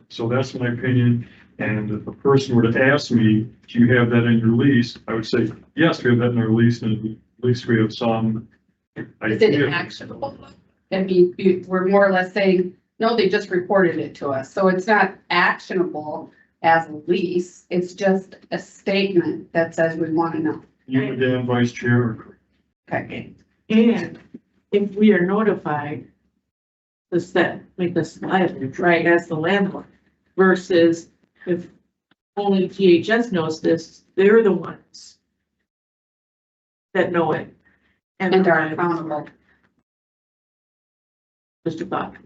So that's my opinion. And if a person were to ask me, do you have that in your lease? I would say, yes, we have that in our lease, and at least we have some. Is it actionable? I mean, we're more or less saying, no, they just reported it to us. So it's not actionable as a lease. It's just a statement that says we want to know. You and Dan, vice chair. Okay. And if we are notified, does that make us liable, right, as the landlord? Versus if only GHS knows this, they're the ones that know it. And are accountable. Mr. Buck.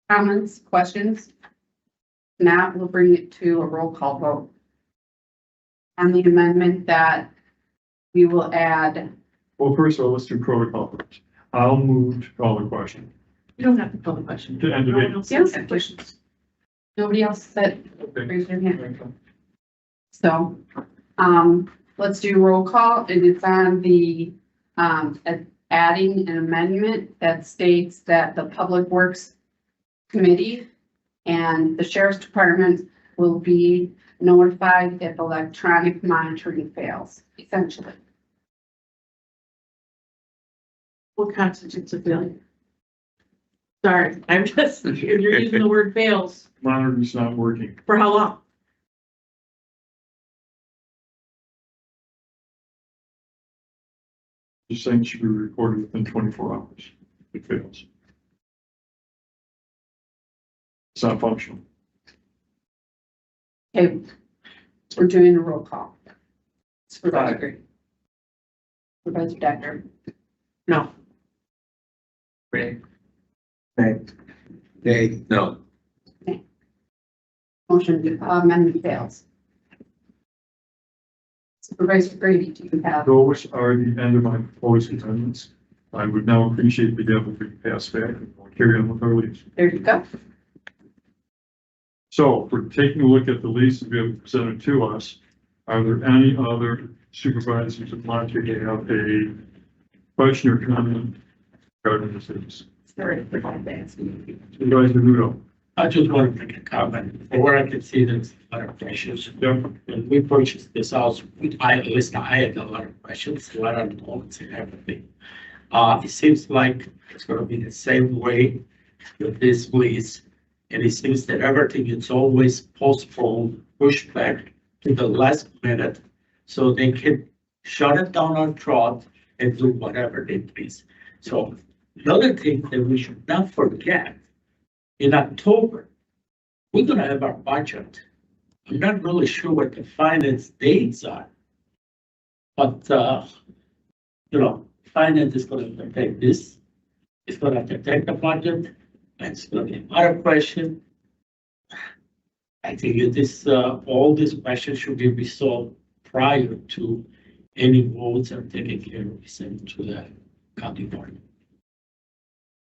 Comments, questions? Now we'll bring it to a roll call vote. On the amendment that we will add, Well, first of all, let's do protocol first. I'll move to call the question. You don't have to call the question. To end the No one meeting. else has questions. nobody else said, Okay. raise their hand. So, let's do roll call, and it's on the, adding an amendment that states that the Public Works Committee and the Sheriff's Department will be notified if electronic monitoring fails, essentially. What constitutes a failure? Sorry, I'm just, you're using the word fails. Monitor's not working. For how long? Just saying it should be reported within 24 hours. If it fails. It's not functional. Okay, we're doing a roll call. Supervisor. Supervisor Decker. No. Ray. Nay. No. Motion amendment fails. Supervisor Grady, do you have? Those are the end of my proposed amendments. I would now appreciate being able to pass back and carry on with our lease. There you go. So if we're taking a look at the lease that we have presented to us, are there any other supervisors that want to have a question or comment regarding this lease? Sorry. Supervisor Rudo. I just want to make a comment. From where I can see there's a lot of questions. Yep. When we purchased this house, at least I had a lot of questions, what are the notes and everything. It seems like it's gonna be the same way with this lease. And it seems that everything is always postponed, pushed back to the last minute. So they can shut it down on trot and do whatever they please. So the other thing that we should not forget, in October, we're gonna have our budget. I'm not really sure what the finance dates are. But, finance is gonna affect this. It's gonna affect the budget. And it's gonna be another question. I think this, all these questions should be resolved prior to any votes are taken care of, sent to the county board.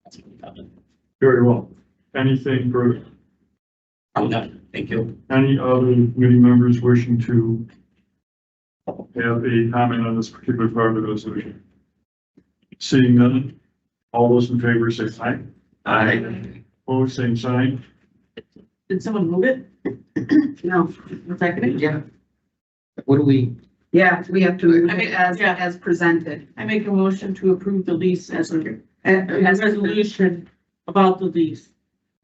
That's what I'm done. Very well. Anything further? I'm done. Thank you. Any other committee members wishing to have a comment on this particular part of the resolution? Seeing none, all those in favor say aye. Aye. Opposed, same sign. Did someone move it? No. Second? Yeah. What do we? Yeah, we have to move I mean, it as, yeah. as presented. I make a motion to approve the lease as a resolution about the lease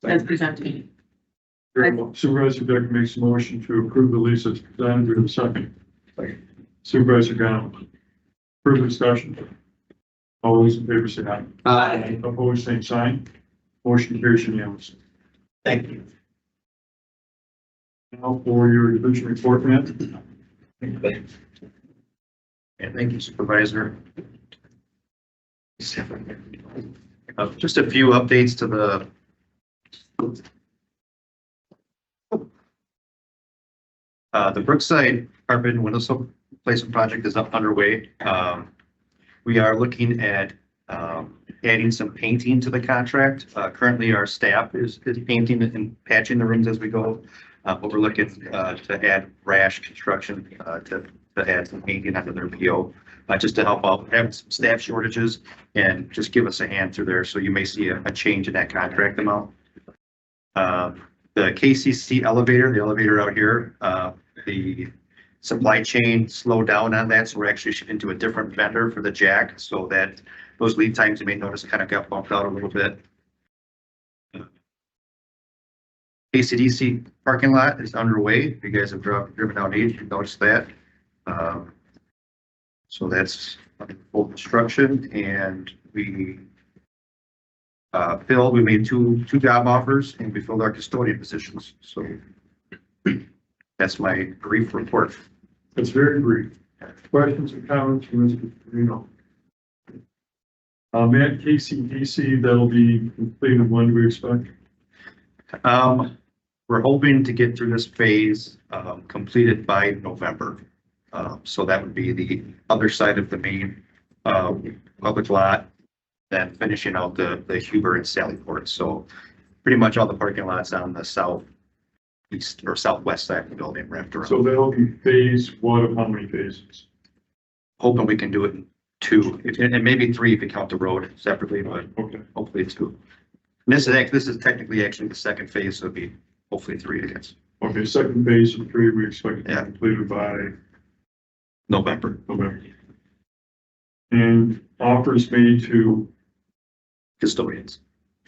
as presented. Very well. Supervisor Decker makes a motion to approve the lease as presented. Do we have a second? Supervisor Gonner. Further discussion? All those in favor say aye. Aye. Opposed, same sign. Motion carries unanimously. Thank you. Now for your division report, Matt. And thank you, Supervisor. Just a few updates to the Brookside carpet and window sill replacement project is up underway. We are looking at adding some painting to the contract. Currently, our staff is painting and patching the rooms as we go. But we're looking to add Rash Construction to add some painting under their PO, just to help out, have some staff shortages and just give us a hand through there. So you may see a change in that contract amount. The KCC elevator, the elevator out here, the supply chain slowed down on that. So we're actually shipping to a different vendor for the jack, so that those lead times you may notice kind of got bumped out a little bit. AC/DC parking lot is underway. If you guys have driven down 8, you've noticed that. So that's under full construction, and we we made two job offers, and we filled our custodian positions. So that's my brief report. It's very brief. Questions or comments from Mr. Reno? Matt, KCDC, that'll be completed, when do we expect? We're hoping to get through this phase, completed by November. So that would be the other side of the main, public lot, then finishing out the Huber and Sallyport. So pretty much all the parking lots on the southeast or southwest side of the building wrapped around. So that'll be phase one of how many phases? Hoping we can do it in 2, and maybe 3 if you count the road separately, but Okay. hopefully 2. And this is technically actually the second phase, so it'll be hopefully 3, I guess. Okay, second phase of 3, we expect to be Yeah. completed by November. November. And offers made to Custodians.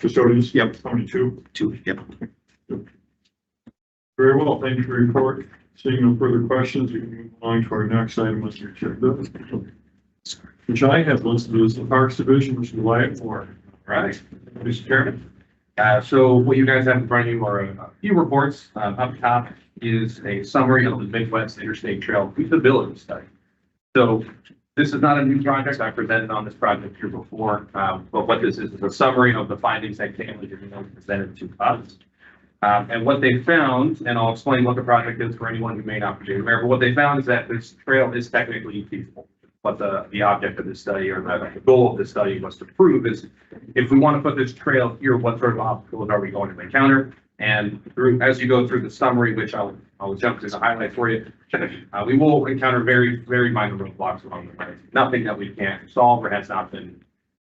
custodians? Yep. How many, 2? 2, yep. Very well, thank you for your report. Seeing no further questions, we can move on to our next item on the agenda, which I have listed as the Parks Division, Mr. Wyatt Moore. Right, Mr. Chairman. So what you guys have in front of you are a few reports. Up top is a summary of the Midwest Interstate Trail feasibility study. So this is not a new project. I presented on this project here before, but what this is a summary of the findings that came presented to us. And what they found, and I'll explain what the project is for anyone who may not be aware, but what they found is that this trail is technically feasible. What the object of this study, or the goal of this study, was to prove is, if we want to put this trail here, what sort of obstacles are we going to encounter? And as you go through the summary, which I'll jump to the highlight for you, we will encounter very, very minor roadblocks along the way. Nothing that we can't solve or has not been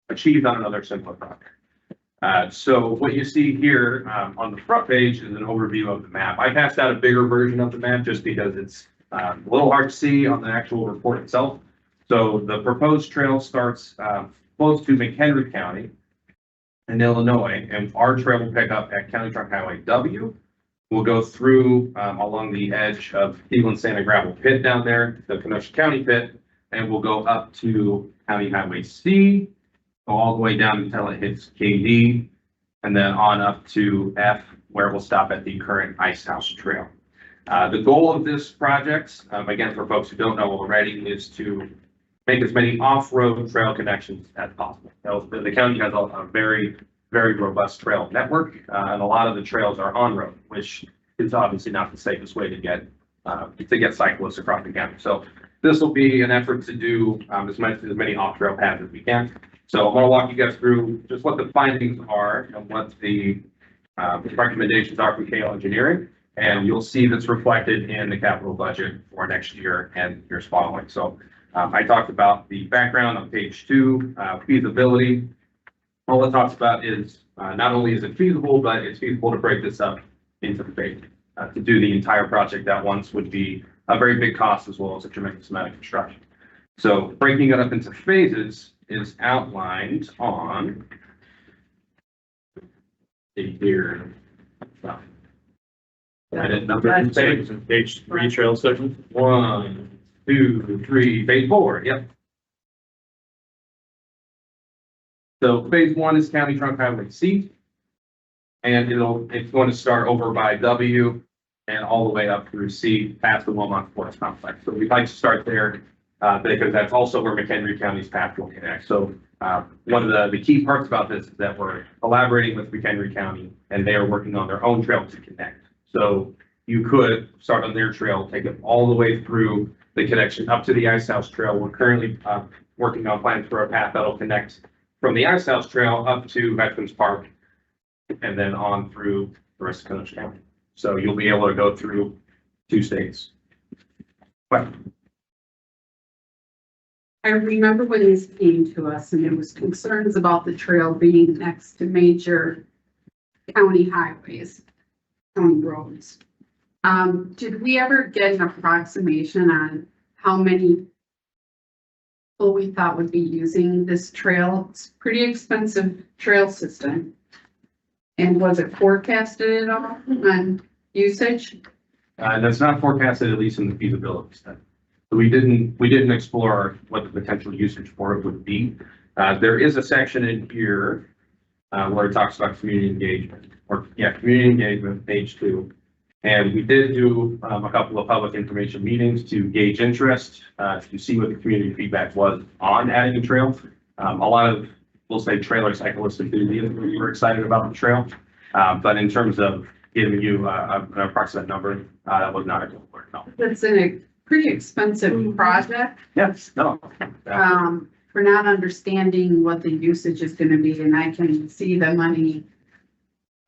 achieved on another similar project. So what you see here on the front page is an overview of the map. I passed out a bigger version of the map just because it's a little hard to see on the actual report itself. So the proposed trail starts close to McHenry County in Illinois, and our trail will pick up at County Trunk Highway W. We'll go through along the edge of Cleveland Santa Gravel Pit down there, the Kenosha County Pit, and we'll go up to County Highway C, go all the way down until it hits KD, and then on up to F, where we'll stop at the current Ice House Trail. The goal of this project, again, for folks who don't know already, is to make as many off-road trail connections as possible. The county has a very, very robust trail network, and a lot of the trails are on-road, which is obviously not the safest way to get cyclists across the county. So this will be an effort to do as many off-trail paths as we can. So I'm going to walk you guys through just what the findings are and what the recommendations are from KL Engineering. And you'll see this reflected in the capital budget for next year and years following. So I talked about the background on page 2, feasibility. All it talks about is not only is it feasible, but it's feasible to break this up into phases. To do the entire project at once would be a very big cost, as well as a tremendous amount of construction. So breaking it up into phases is outlined on here. I didn't number page 3 trail section. 1, 2, 3, phase 4. Yep. So phase 1 is County Trunk Highway C, and it's going to start over by W and all the way up through C past the Wilmot Forest Complex. So we'd like to start there because that's also where McHenry County's path will connect. So one of the key parts about this is that we're collaborating with McHenry County, and they are working on their own trail to connect. So you could start on their trail, take it all the way through the connection up to the Ice House Trail. We're currently working on plans for a path that'll connect from the Ice House Trail up to Veterans Park and then on through the rest of Kenosha County. So you'll be able to go through 2 states. But I remember when this came to us and there was concerns about the trail being next to major county highways, county roads. Did we ever get an approximation on how many people we thought would be using this trail? It's a pretty expensive trail system. And was it forecasted at all on usage? That's not forecasted, at least in the feasibility study. So we didn't explore what the potential usage for it would be. There is a section in here where it talks about community engagement, community engagement, page 2. And we did do a couple of public information meetings to gauge interest, to see what the community feedback was on adding a trail. A lot of, we'll say, trailer cyclists enthusiasts were excited about the trail. But in terms of giving you an approximate number, that was not a goal for it, no. It's a pretty expensive project, Yes, no. for not understanding what the usage is gonna be, and I can see the money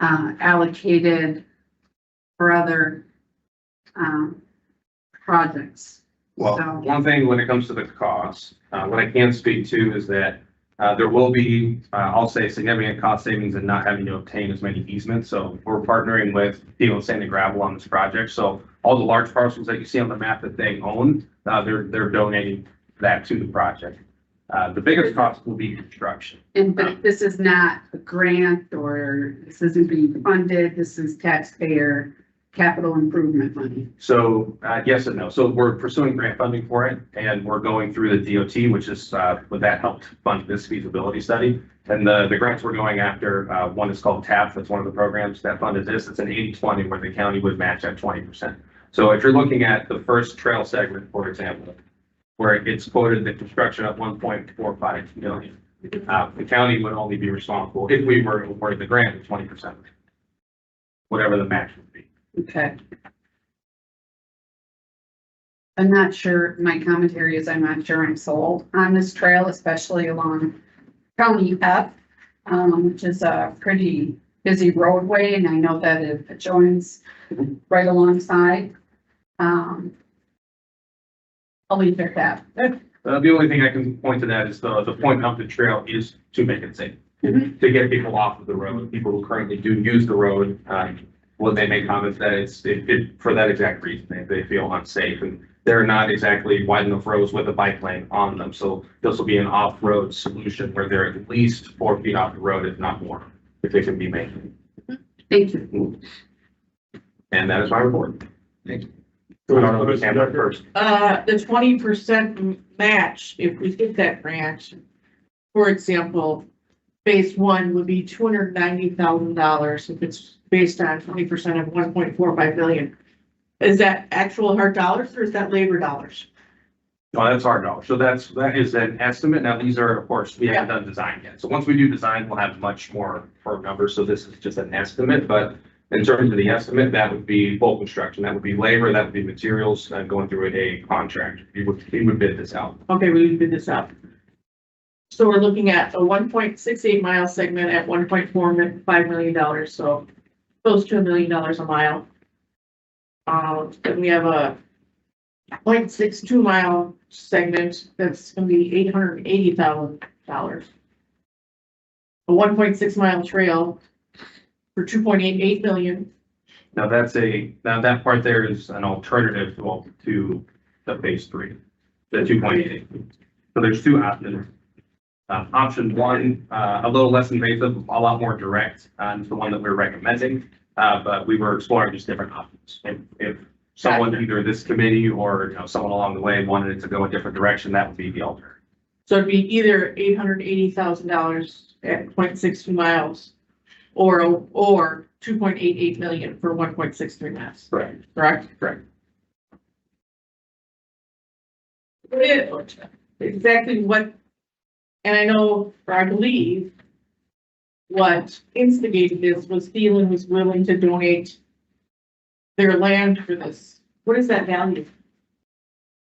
allocated for other projects. Well, So, One thing when it comes to the cost, what I can speak to is that there will be, I'll say, significant cost savings in not having to obtain as many easements. So we're partnering with people in Sand and Gravel on this project. So all the large parcels that you see on the map that they own, they're donating that to the project. The biggest cost will be construction. but this is not a grant, or this isn't being funded, this is taxpayer capital improvement money. So, yes and no. So we're pursuing grant funding for it, and we're going through the DOT, which is, with that helped fund this feasibility study. And the grants we're going after, one is called TAP. That's one of the programs that funded this. It's an 80-20 where the county would match at 20%. So if you're looking at the first trail segment, for example, where it's quoted the construction of 1.45 million, the county would only be responsible if we were awarded the grant of 20%, whatever the match would be. Okay. I'm not sure, my commentary is I'm not sure I'm sold on this trail, especially along County F, which is a pretty busy roadway, and I know that it joins right alongside. I'll leave it at that. The only thing I can point to that is the point of the trail is to make it safe. To get people off of the road, people who currently do use the road, when they make comments that it's for that exact reason, they feel unsafe, and they're not exactly wide enough roads with a bike lane on them. So this will be an off-road solution where they're at least 4 feet off the road, if not more, if they can be made. Thank you. And that is my report. Thank you. I don't know who's handling it first. The 20% match, if we get that grant, for example, phase 1 would be $290,000 if it's based on 20% of 1.45 million. Is that actual hard dollars or is that labor dollars? No, that's our dollars. So that is an estimate. Now, these are, of course, we haven't done design yet. So once we do design, we'll have much more firm numbers. So this is just an estimate, but in terms of the estimate, that would be full construction. That would be labor, that would be materials, going through a contract. He would bid this out. Okay, we would bid this out. So we're looking at a 1.68 mile segment at $1.45 million, so close to $1 million a mile. Then we have a 0.62 mile segment that's gonna be $880,000. A 1.6 mile trail for 2.88 million. Now that part there is an alternative to the phase 3, the 2.88. So there's two options. Option 1, a little less invasive, a lot more direct, is the one that we're recommending. But we were exploring just different options. If someone, either this committee or someone along the way wanted it to go a different direction, that would be the alternative. So it'd be either $880,000 at 0.62 miles or 2.88 million for 1.63 miles, Correct. correct? Correct. Exactly what, and I know, or I believe, what instigated this was Thielen was willing to donate their land for this. What is that value?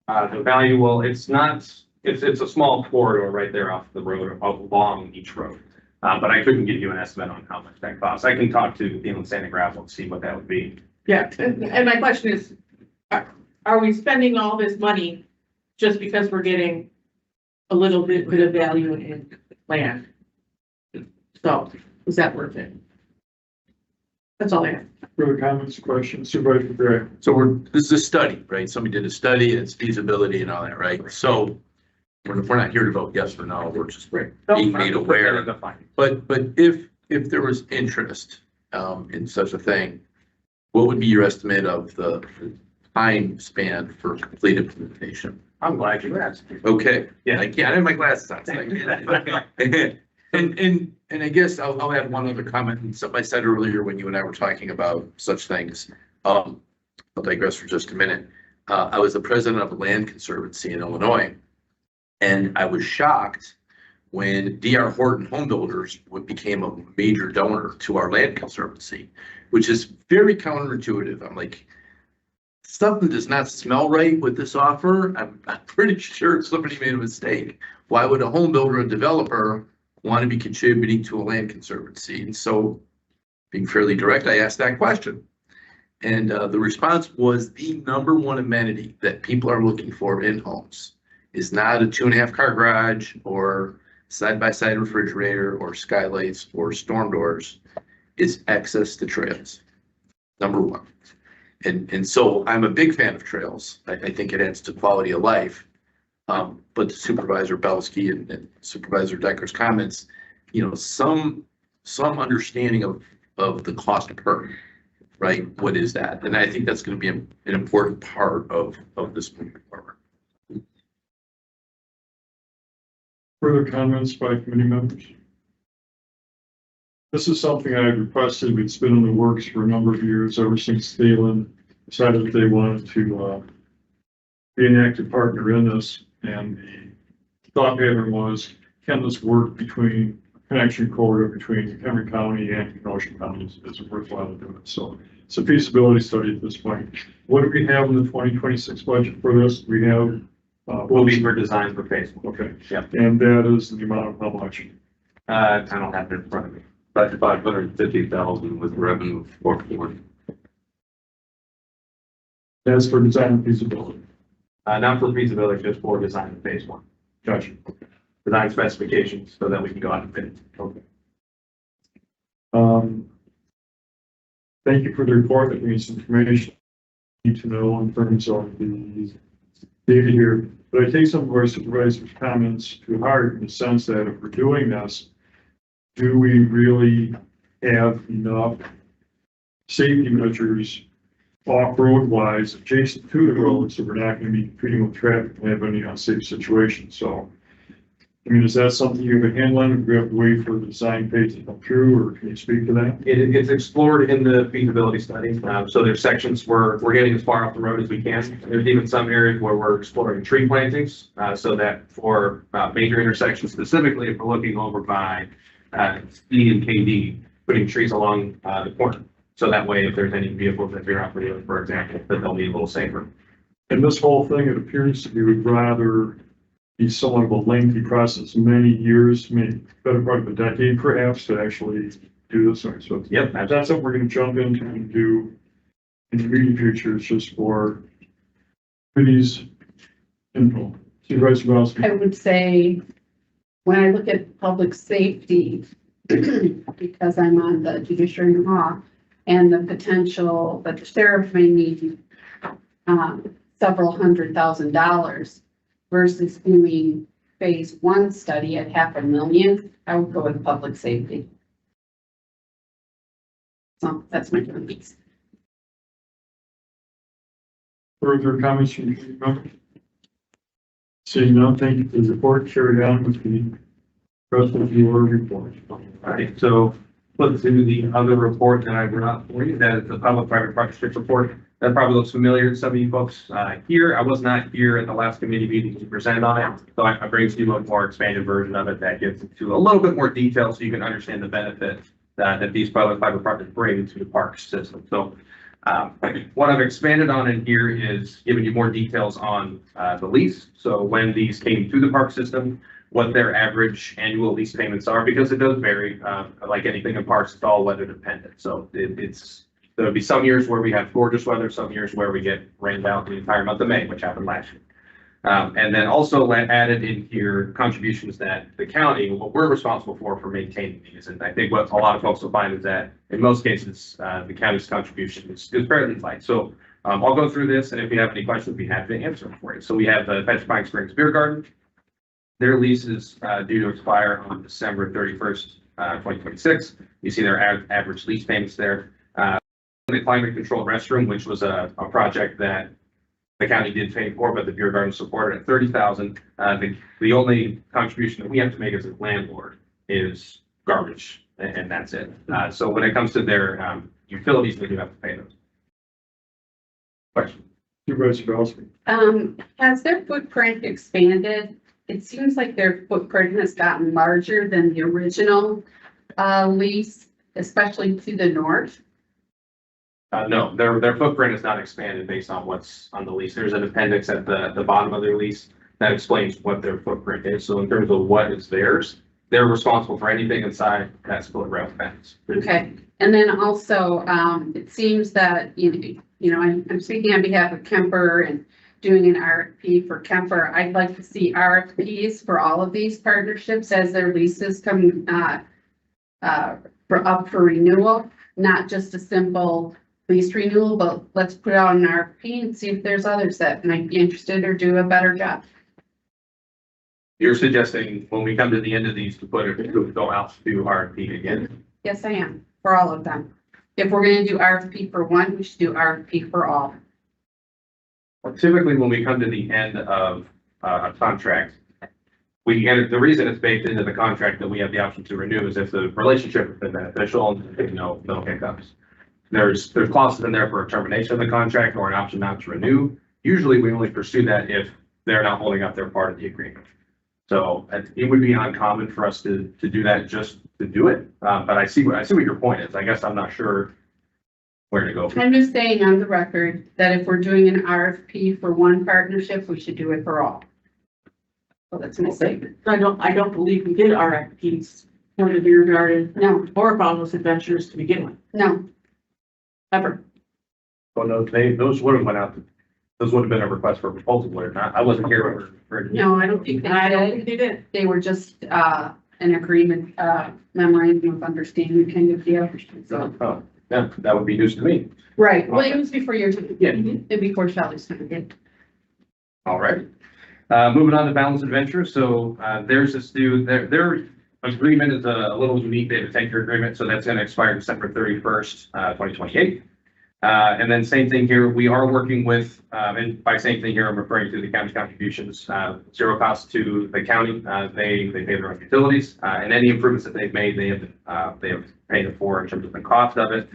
The value, well, it's a small corridor right there off the road, along each road. But I couldn't give you an estimate on how much that costs. I can talk to Thielen Sand and Gravel and see what that would be. Yeah, and my question is, are we spending all this money just because we're getting a little bit of value in land? So, is that worth it? That's all I have. Further comments, questions, Supervisor Gray? So this is a study, right? Somebody did a study, and it's feasibility and all that, right? So we're not here to vote yes or no, we're just being made aware. But if there was interest in such a thing, what would be your estimate of the time span for complete implementation? I'm glad you asked. Okay, Yeah. I can't have my glasses on. so I can't. And I guess I'll add one other comment, and something I said earlier when you and I were talking about such things. I'll digress for just a minute. I was the president of a land conservancy in Illinois, and I was shocked when D.R. Horton Home Builders became a major donor to our land conservancy, which is very counterintuitive. I'm like, something does not smell right with this offer. I'm pretty sure somebody made a mistake. Why would a home builder and developer want to be contributing to a land conservancy? And so, being fairly direct, I asked that question. And the response was the number one amenity that people are looking for in homes is not a 2.5 car garage or side-by-side refrigerator or skylights or storm doors. It's access to trails, number one. And so I'm a big fan of trails. I think it adds to quality of life. But Supervisor Belsky and Supervisor Decker's comments, you know, some understanding of the cost per, right? What is that? And I think that's going to be an important part of this moving forward. Further comments by committee members? This is something I requested. It's been in the works for a number of years, ever since Thalen decided that they wanted to be an active partner in this. And the thought pattern was, can this work between connection corridor between Henry County and Kenosha County? Is it worthwhile to do it? So it's a feasibility study at this point. What do we have in the 2026 budget for this? We have Will be for design for phase one. okay. Yep. And that is the amount of how much? I don't have it in front of me. But 550,000 with revenue of 440. That's for design and feasibility. Not for feasibility, just for design of phase one. Gotcha. Design specifications so that we can go out and bid. Okay. Thank you for the report. That means information you need to know in terms of the data here. But I take some of our supervisors' comments to heart in the sense that if we're doing this, do we really have enough safety measures off-road wise adjacent to the road, so we're not going to be competing with traffic and have any unsafe situations? So, I mean, is that something you have a handle on? Do we have to wait for the design page to come through, or can you speak to that? It's explored in the feasibility study. So there's sections where we're getting as far off the road as we can. There's even some areas where we're exploring tree plantings, so that for major intersections specifically, if we're looking over by E and KD, putting trees along the corner. So that way, if there's any vehicles that veer off the road, for example, that they'll be a little safer. And this whole thing, it appears to be, would rather be somewhat of a lengthy process, many years, maybe better part of a decade perhaps, to actually do this. So Yep. that's what we're going to jump into and do in the immediate future. It's just for committee's info. Supervisor Bowski. I would say, when I look at public safety, because I'm on the judiciary and law, and the potential that the sheriff may need several $100,000 versus doing phase one study at $500,000, I would go with public safety. So that's my piece. Further comments from committee members? Seeing none, thank you for the report. Carry on with the rest of your report. All right, so flip to the other report that I brought for you. That is the public-private partnership report. That probably looks familiar to some of you folks here. I was not here at the last committee meeting to present on it, so I bring to you a more expanded version of it that gets into a little bit more detail so you can understand the benefit that these public-private partners bring to the park system. So what I've expanded on in here is giving you more details on the lease. So when these came through the park system, what their average annual lease payments are, because it does vary. Like anything in parks, it's all weather dependent. So there'll be some years where we have gorgeous weather, some years where we get rained out the entire month of May, which happened last year. And then also added in here contributions that the county, what we're responsible for maintaining these. And I think what a lot of folks will find is that in most cases, the county's contribution is fairly light. So I'll go through this, and if you have any questions, we'd be happy to answer them for you. So we have the Petrifying Springs Beer Garden. Their lease is due to expire on December 31st, 2026. You see their average lease payments there. The climate controlled restroom, which was a project that the county did pay for, but the beer garden supported at 30,000. The only contribution that we have to make as a landlord is garbage, and that's it. So when it comes to their utilities, they do have to pay those. Question? Supervisor Belsky. Has their footprint expanded? It seems like their footprint has gotten larger than the original lease, especially to the north. No, their footprint is not expanded based on what's on the lease. There's an appendix at the bottom of their lease that explains what their footprint is. So in terms of what is theirs, they're responsible for anything inside that split rail fence. Okay, and then also, it seems that, I'm speaking on behalf of Kemper and doing an RFP for Kemper. I'd like to see RFPs for all of these partnerships as their leases come, up for renewal, not just a simple lease renewal, but let's put out an RFP and see if there's others that might be interested or do a better job. You're suggesting when we come to the end of these to go out to RFP again? Yes, I am, for all of them. If we're gonna do RFP for one, we should do RFP for all. Well, typically, when we come to the end of a contract, the reason it's baked into the contract that we have the option to renew is if the relationship has been beneficial and no hiccups. There's clauses in there for a termination of the contract or an option not to renew. Usually, we only pursue that if they're not holding up their part of the agreement. So it would be uncommon for us to do that just to do it. But I see what your point is. I guess I'm not sure where to go. I'm just saying on the record that if we're doing an RFP for one partnership, we should do it for all. So that's my statement. I don't believe we did RFPs for the beer garden No, or Boundless Adventures to begin with, no, ever. Well, no, those would have went out. Those would have been a request for proposal, would it not? I wasn't here for. no, I don't think I don't they think did. they did. They were just, an agreement, memorandum of understanding kind of deal. So, Oh, yeah, that would be news to me. right, well, it was before your time. Yeah. And before Shelley's time. All right. Moving on to Boundless Adventures. So, there's this their agreement is a little unique. They have a 10-year agreement, so that's going to expire December 31st, 2028. And then same thing here, we are working with, and by same thing here, I'm referring to the county contributions, zero cost to the county. They pay their own utilities, and any improvements that they've made, they have paid it for in terms of the cost of it.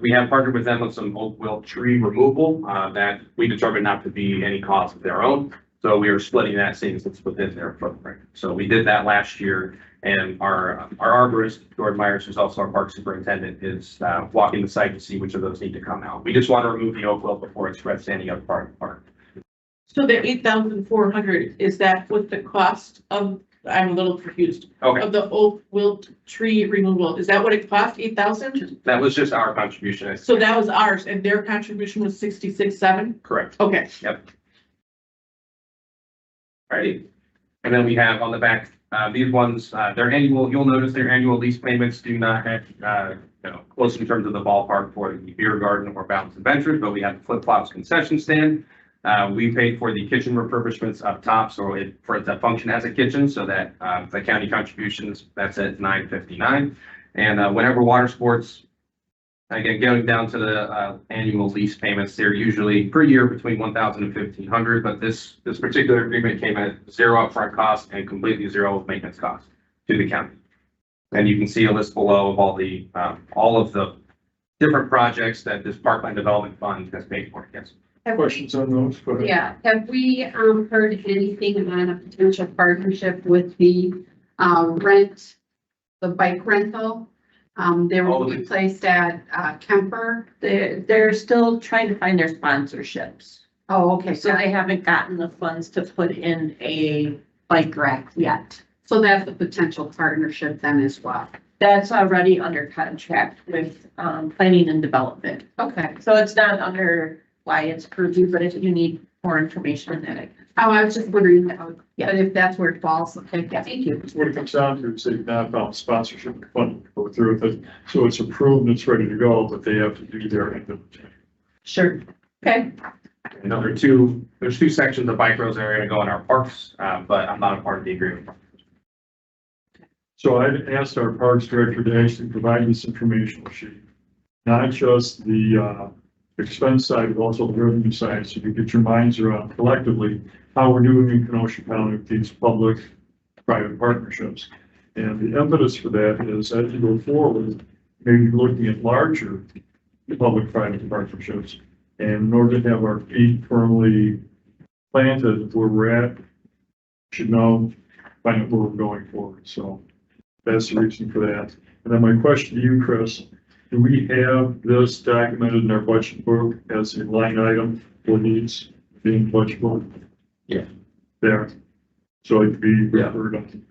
We have partnered with them on some oak wilt tree removal, that we determined not to be any cost of their own. So we are splitting that savings that's within their footprint. So we did that last year. And our arborist, Jordan Myers, who's also our park superintendent, is walking the site to see which of those need to come out. We just want to remove the oak wilt before it spreads to any other part of the park. So the 8,400, is that with the cost of, I'm a little confused, Okay, of the oak wilt tree removal? Is that what it cost, 8,000? that was just our contribution. So that was ours and their contribution was 66.7? Correct. Okay. Alrighty. And then we have on the back, these ones, their annual, you'll notice their annual lease payments do not have, close in terms of the ballpark for the beer garden or Boundless Adventures, but we have the Flip Flops concession stand. We paid for the kitchen refurbishments up top, so for it to function as a kitchen, so that, the county contributions, that's at $959. And, whenever water sports, again, going down to the annual lease payments, they're usually per year between $1,000 and $1,500, but this particular agreement came at zero upfront cost and completely zero maintenance cost to the county. And you can see a list below of all of the different projects that this Parkland Development Fund has paid for. Yes. Questions on those? Go ahead. Yeah, have we, heard anything on a potential partnership with the, the bike rental? They will be placed at, Kemper. They're still trying to find their sponsorships. Oh, okay, So they haven't gotten the funds to put in a bike rack yet. so that's a potential partnership then as well. That's already under contract with planning and development. Okay. So it's not under Wyatt's purview, but if you need more information on that, Oh, I was just wondering, Yeah. but if that's where it falls, okay, thank you. What it comes down to is they've not found sponsorship funding to go through with it. So it's approved and it's ready to go, but they have to do their end of it. Sure. Okay, And there's two sections of bike roads that are going to go in our parks, but I'm not a part of the agreement. So I asked our Parks Director to actually provide this informational sheet, not just the expense side, but also the revenue side, so you get your minds around collectively how we're doing in Kenosha County with these public-private partnerships. And the impetus for that is as you go forward, maybe looking at larger public-private partnerships. And in order to have our feet firmly planted where we're at, should know, find out where we're going forward. So that's the reason for that. And then my question to you, Chris, do we have this documented in our budget book as a line item for needs being budgetable? Yeah. There. So it could be Yeah. referred on.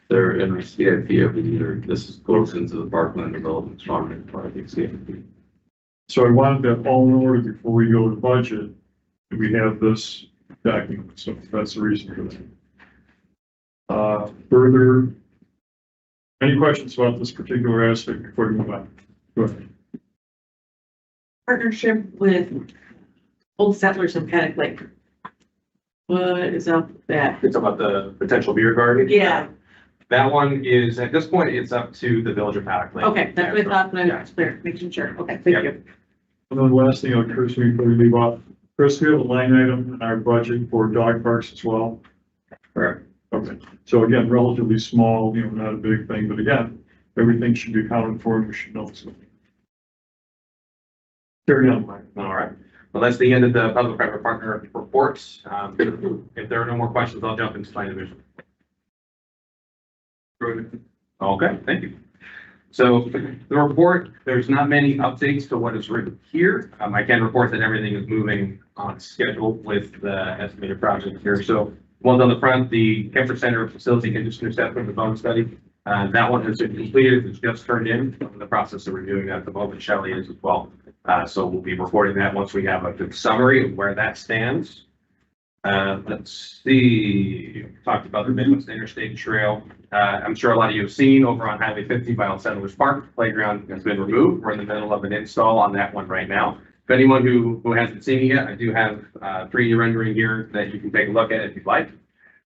They're in our CIP every year. This goes into the Parkland Development Farming Project CIP. So I wanted that all in order before we go to budget, and we have this document. So that's the reason for that. Further, any questions about this particular aspect before we move on? Go ahead. Partnership with Old Settlers in Paddock Lake. What is up with that? It's about the potential beer garden. Yeah, That one is, at this point, it's up to the Village of Paddock Lake. okay, that's what I thought, but I was clear, making sure. Okay, thank you. And then the last thing that occurs to me before we leave off, Chris, we have a line item in our budget for dog parks as well. Correct. Okay, so again, relatively small, not a big thing, but again, everything should be accounted for, and we should know something. Carry on, Mike. All right. Well, that's the end of the public-private partner reports. If there are no more questions, I'll jump into my division. Okay, thank you. So the report, there's not many updates to what is written here. I can report that everything is moving on schedule with the estimated project here. So one's on the front, the Kemper Center Facility Condition Assessment, the bonus study. That one has been completed. It's just turned in. I'm in the process of reviewing that at the moment. Shelley is as well. So we'll be reporting that once we have a good summary of where that stands. Let's see, talked about the Midwest Interstate Trail. I'm sure a lot of you have seen over on Highway 50 by Old Settlers Park, playground has been removed. We're in the middle of an install on that one right now. If anyone who hasn't seen it yet, I do have 3D rendering here that you can take a look at if you'd like.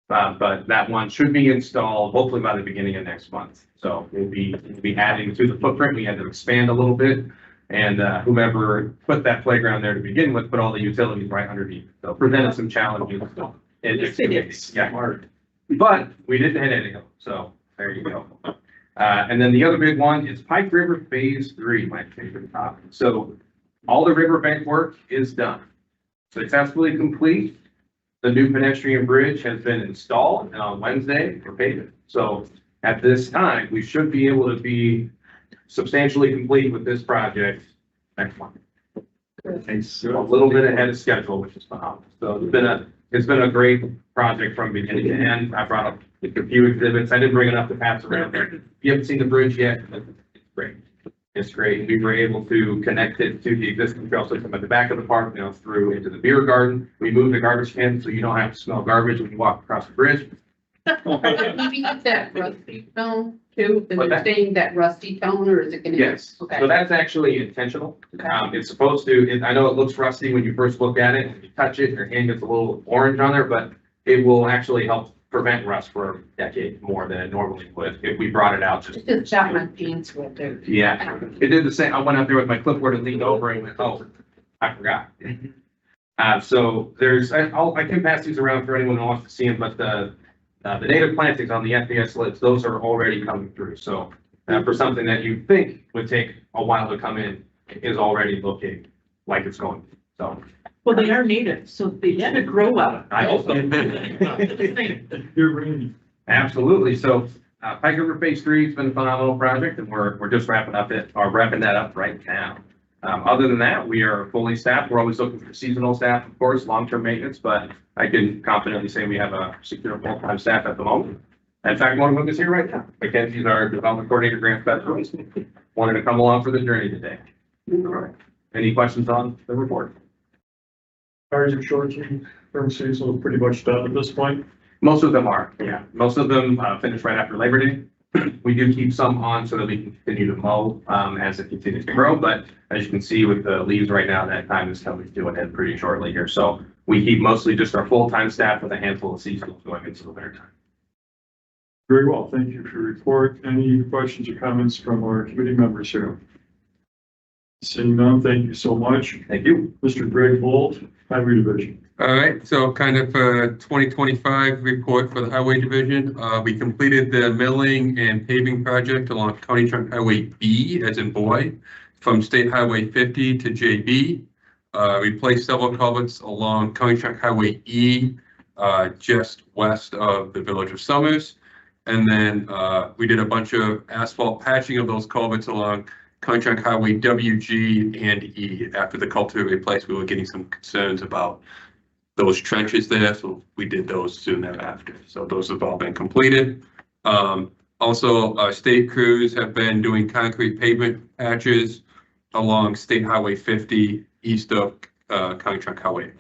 But that one should be installed hopefully by the beginning of next month. So we'll be adding to the footprint. We had to expand a little bit. And whoever put that playground there to begin with, put all the utilities right underneath. So presented some challenges. It's hard. But we didn't hit any of them. So there you go. And then the other big one is Pike River Phase 3, my favorite topic. So all the riverbank work is done. Successfully complete. The new pedestrian bridge has been installed, and on Wednesday for pavement. So at this time, we should be able to be substantially complete with this project next month. A little bit ahead of schedule, which is phenomenal. So it's been a great project from beginning to end. I brought up a few exhibits. I didn't bring enough to pass around. If you haven't seen the bridge yet, it's great. It's great. We were able to connect it to the existing trail system at the back of the park, through into the beer garden. We moved the garbage can so you don't have to smell garbage when you walk across the bridge. Maybe it's that rusty tone too, is What's it that? staying that rusty tone or is it gonna? Yes, Okay. so that's actually intentional. It's supposed to, I know it looks rusty when you first look at it, and you touch it, your hand gets a little orange on there, but it will actually help prevent rust for a decade more than it normally would if we brought it out. It just shot my pants with it. Yeah, it did the same. I went out there with my clipboard and leaned over and went, oh, I forgot. So I can pass these around for anyone who wants to see them, but the native plantings on the FBS lists, those are already coming through. So for something that you think would take a while to come in, is already looking like it's going. So. Well, they are native, so they should grow well. I also. You're reading. Absolutely. So Pike River Phase 3 has been a phenomenal project, and we're just wrapping that up right now. Other than that, we are fully staffed. We're always looking for seasonal staff, of course, long-term maintenance, but I can confidently say we have a secure full-time staff at the moment. In fact, one of them is here right now. Mackenzie's our development coordinator, grant specialist. Wanted to come along for the journey today. All right. Any questions on the report? Cars are short-term seasonal is pretty much done at this point. Most of them are, yeah. Most of them finish right after Labor Day. We do keep some on so that we can continue to mow as it continues to grow. But as you can see with the leaves right now, that time is coming to an end pretty shortly here. So we keep mostly just our full-time staff with a handful of seasonals going into the winter time. Very well, thank you for your report. Any questions or comments from our committee members here? Seeing none, thank you so much. Thank you. Mr. Greg Bolt, Highway Division. All right, so kind of a 2025 report for the Highway Division. We completed the milling and paving project along County Trunk Highway B, as in boy, from State Highway 50 to JB. Replaced several culverts along County Trunk Highway E, just west of the village of Summers. And then we did a bunch of asphalt patching of those culverts along County Trunk Highway W, G, and E. After the culvert replaced, we were getting some concerns about those trenches there, so we did those soon thereafter. So those have all been completed. Also, our state crews have been doing concrete pavement patches along State Highway 50 east of County Trunk Highway.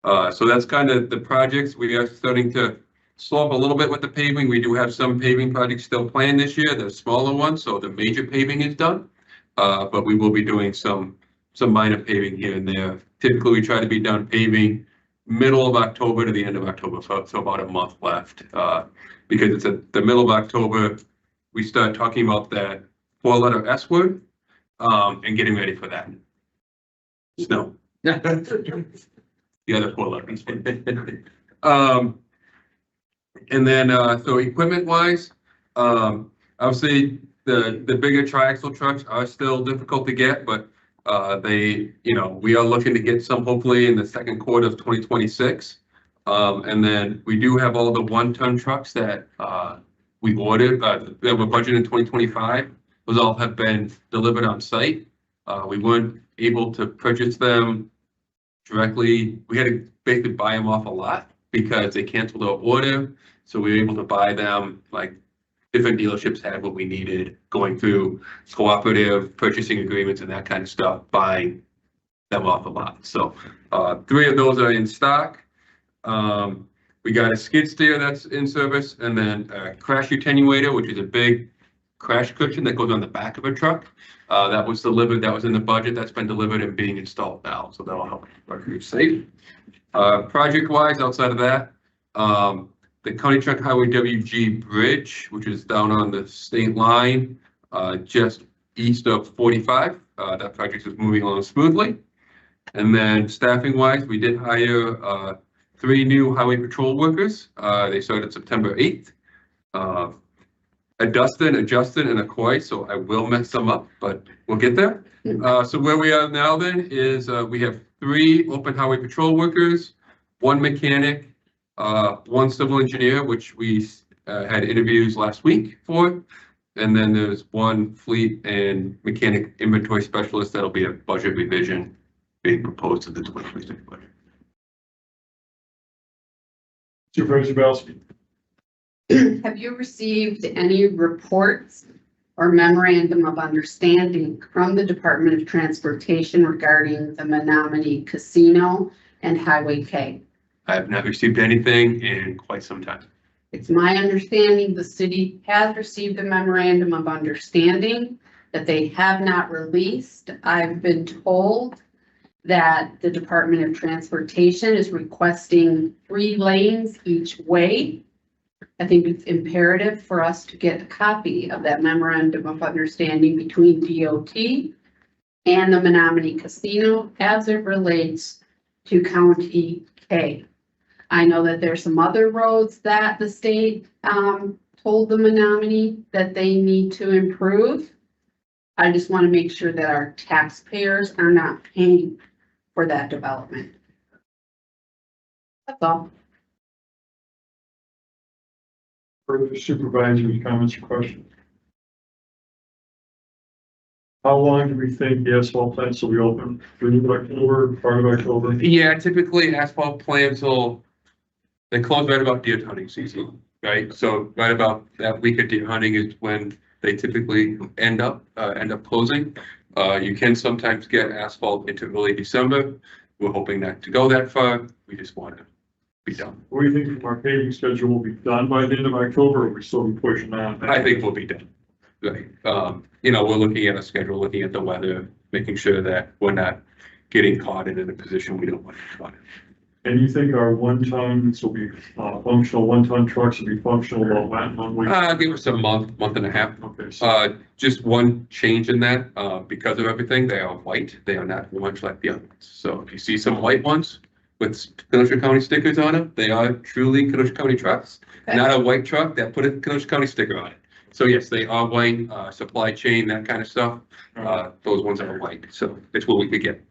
So that's kind of the projects. We are starting to slow up a little bit with the paving. We do have some paving projects still planned this year. They're smaller ones, so the major paving is done. But we will be doing some minor paving here and there. Typically, we try to be done paving middle of October to the end of October, so about a month left. Because it's at the middle of October, we start talking about that 4-letter S word and getting ready for that. Snow. The other 4 letters. And then, so equipment wise, obviously the bigger triaxle trucks are still difficult to get, but we are looking to get some hopefully in the second quarter of 2026. And then we do have all the 1-ton trucks that we ordered that were budgeted in 2025. Those all have been delivered on site. We weren't able to purchase them directly. We had to basically buy them off a lot because they canceled our order. So we were able to buy them, like different dealerships had what we needed, going through cooperative purchasing agreements and that kind of stuff, buying them off a lot. So 3 of those are in stock. We got a skid steer that's in service, and then a crash attenuator, which is a big crash cushion that goes on the back of a truck. That was delivered, that was in the budget, that's been delivered and being installed now, so that'll help our crews safe. Project wise, outside of that, the County Trunk Highway WG Bridge, which is down on the state line, just east of 45. That project is moving along smoothly. And then staffing wise, we did hire 3 new highway patrol workers. They started September 8th. A Dustin, a Justin, and a Coy, so I will mess them up, but we'll get there. So where we are now then is we have 3 open highway patrol workers, 1 mechanic, 1 civil engineer, which we had interviews last week for, and then there's 1 fleet and mechanic inventory specialist that'll be a budget revision being proposed to the 2026 budget. Supervisor Belsky. Have you received any reports or memorandum of understanding from the Department of Transportation regarding the Menominee Casino and Highway K? I have not received anything in quite some time. It's my understanding the city has received a memorandum of understanding that they have not released. I've been told that the Department of Transportation is requesting 3 lanes each way. I think it's imperative for us to get a copy of that memorandum of understanding between DOT and the Menominee Casino as it relates to County K. I know that there's some other roads that the state told the Menominee that they need to improve. I just want to make sure that our taxpayers are not paying for that development. That's all. Further supervisors, comments or questions? How long do we think the asphalt plants will be open? Through October, part of October? Yeah, typically asphalt plants they close right about deer hunting season, right? So right about that week of deer hunting is when they typically end up closing. You can sometimes get asphalt into early December. We're hoping not to go that far. We just want to be done. What do you think our paving schedule will be done by the end of October, or we still be pushing on? I think we'll be done. Right. We're looking at a schedule, looking at the weather, making sure that we're not getting caught in a position we don't want to be caught in. And you think our 1 tons will be, functional, 1 ton trucks will be functional about that 1 week? Give us a month, month and a half. Okay, so, Just one change in that, because of everything, they are white, they are not much like the other ones. So if you see some white ones with Kenosha County stickers on them, they are truly Kenosha County trucks. Not a white truck that put a Kenosha County sticker on it. So yes, they are white, supply chain, that kind of stuff. Those ones are white, so it's what we could get.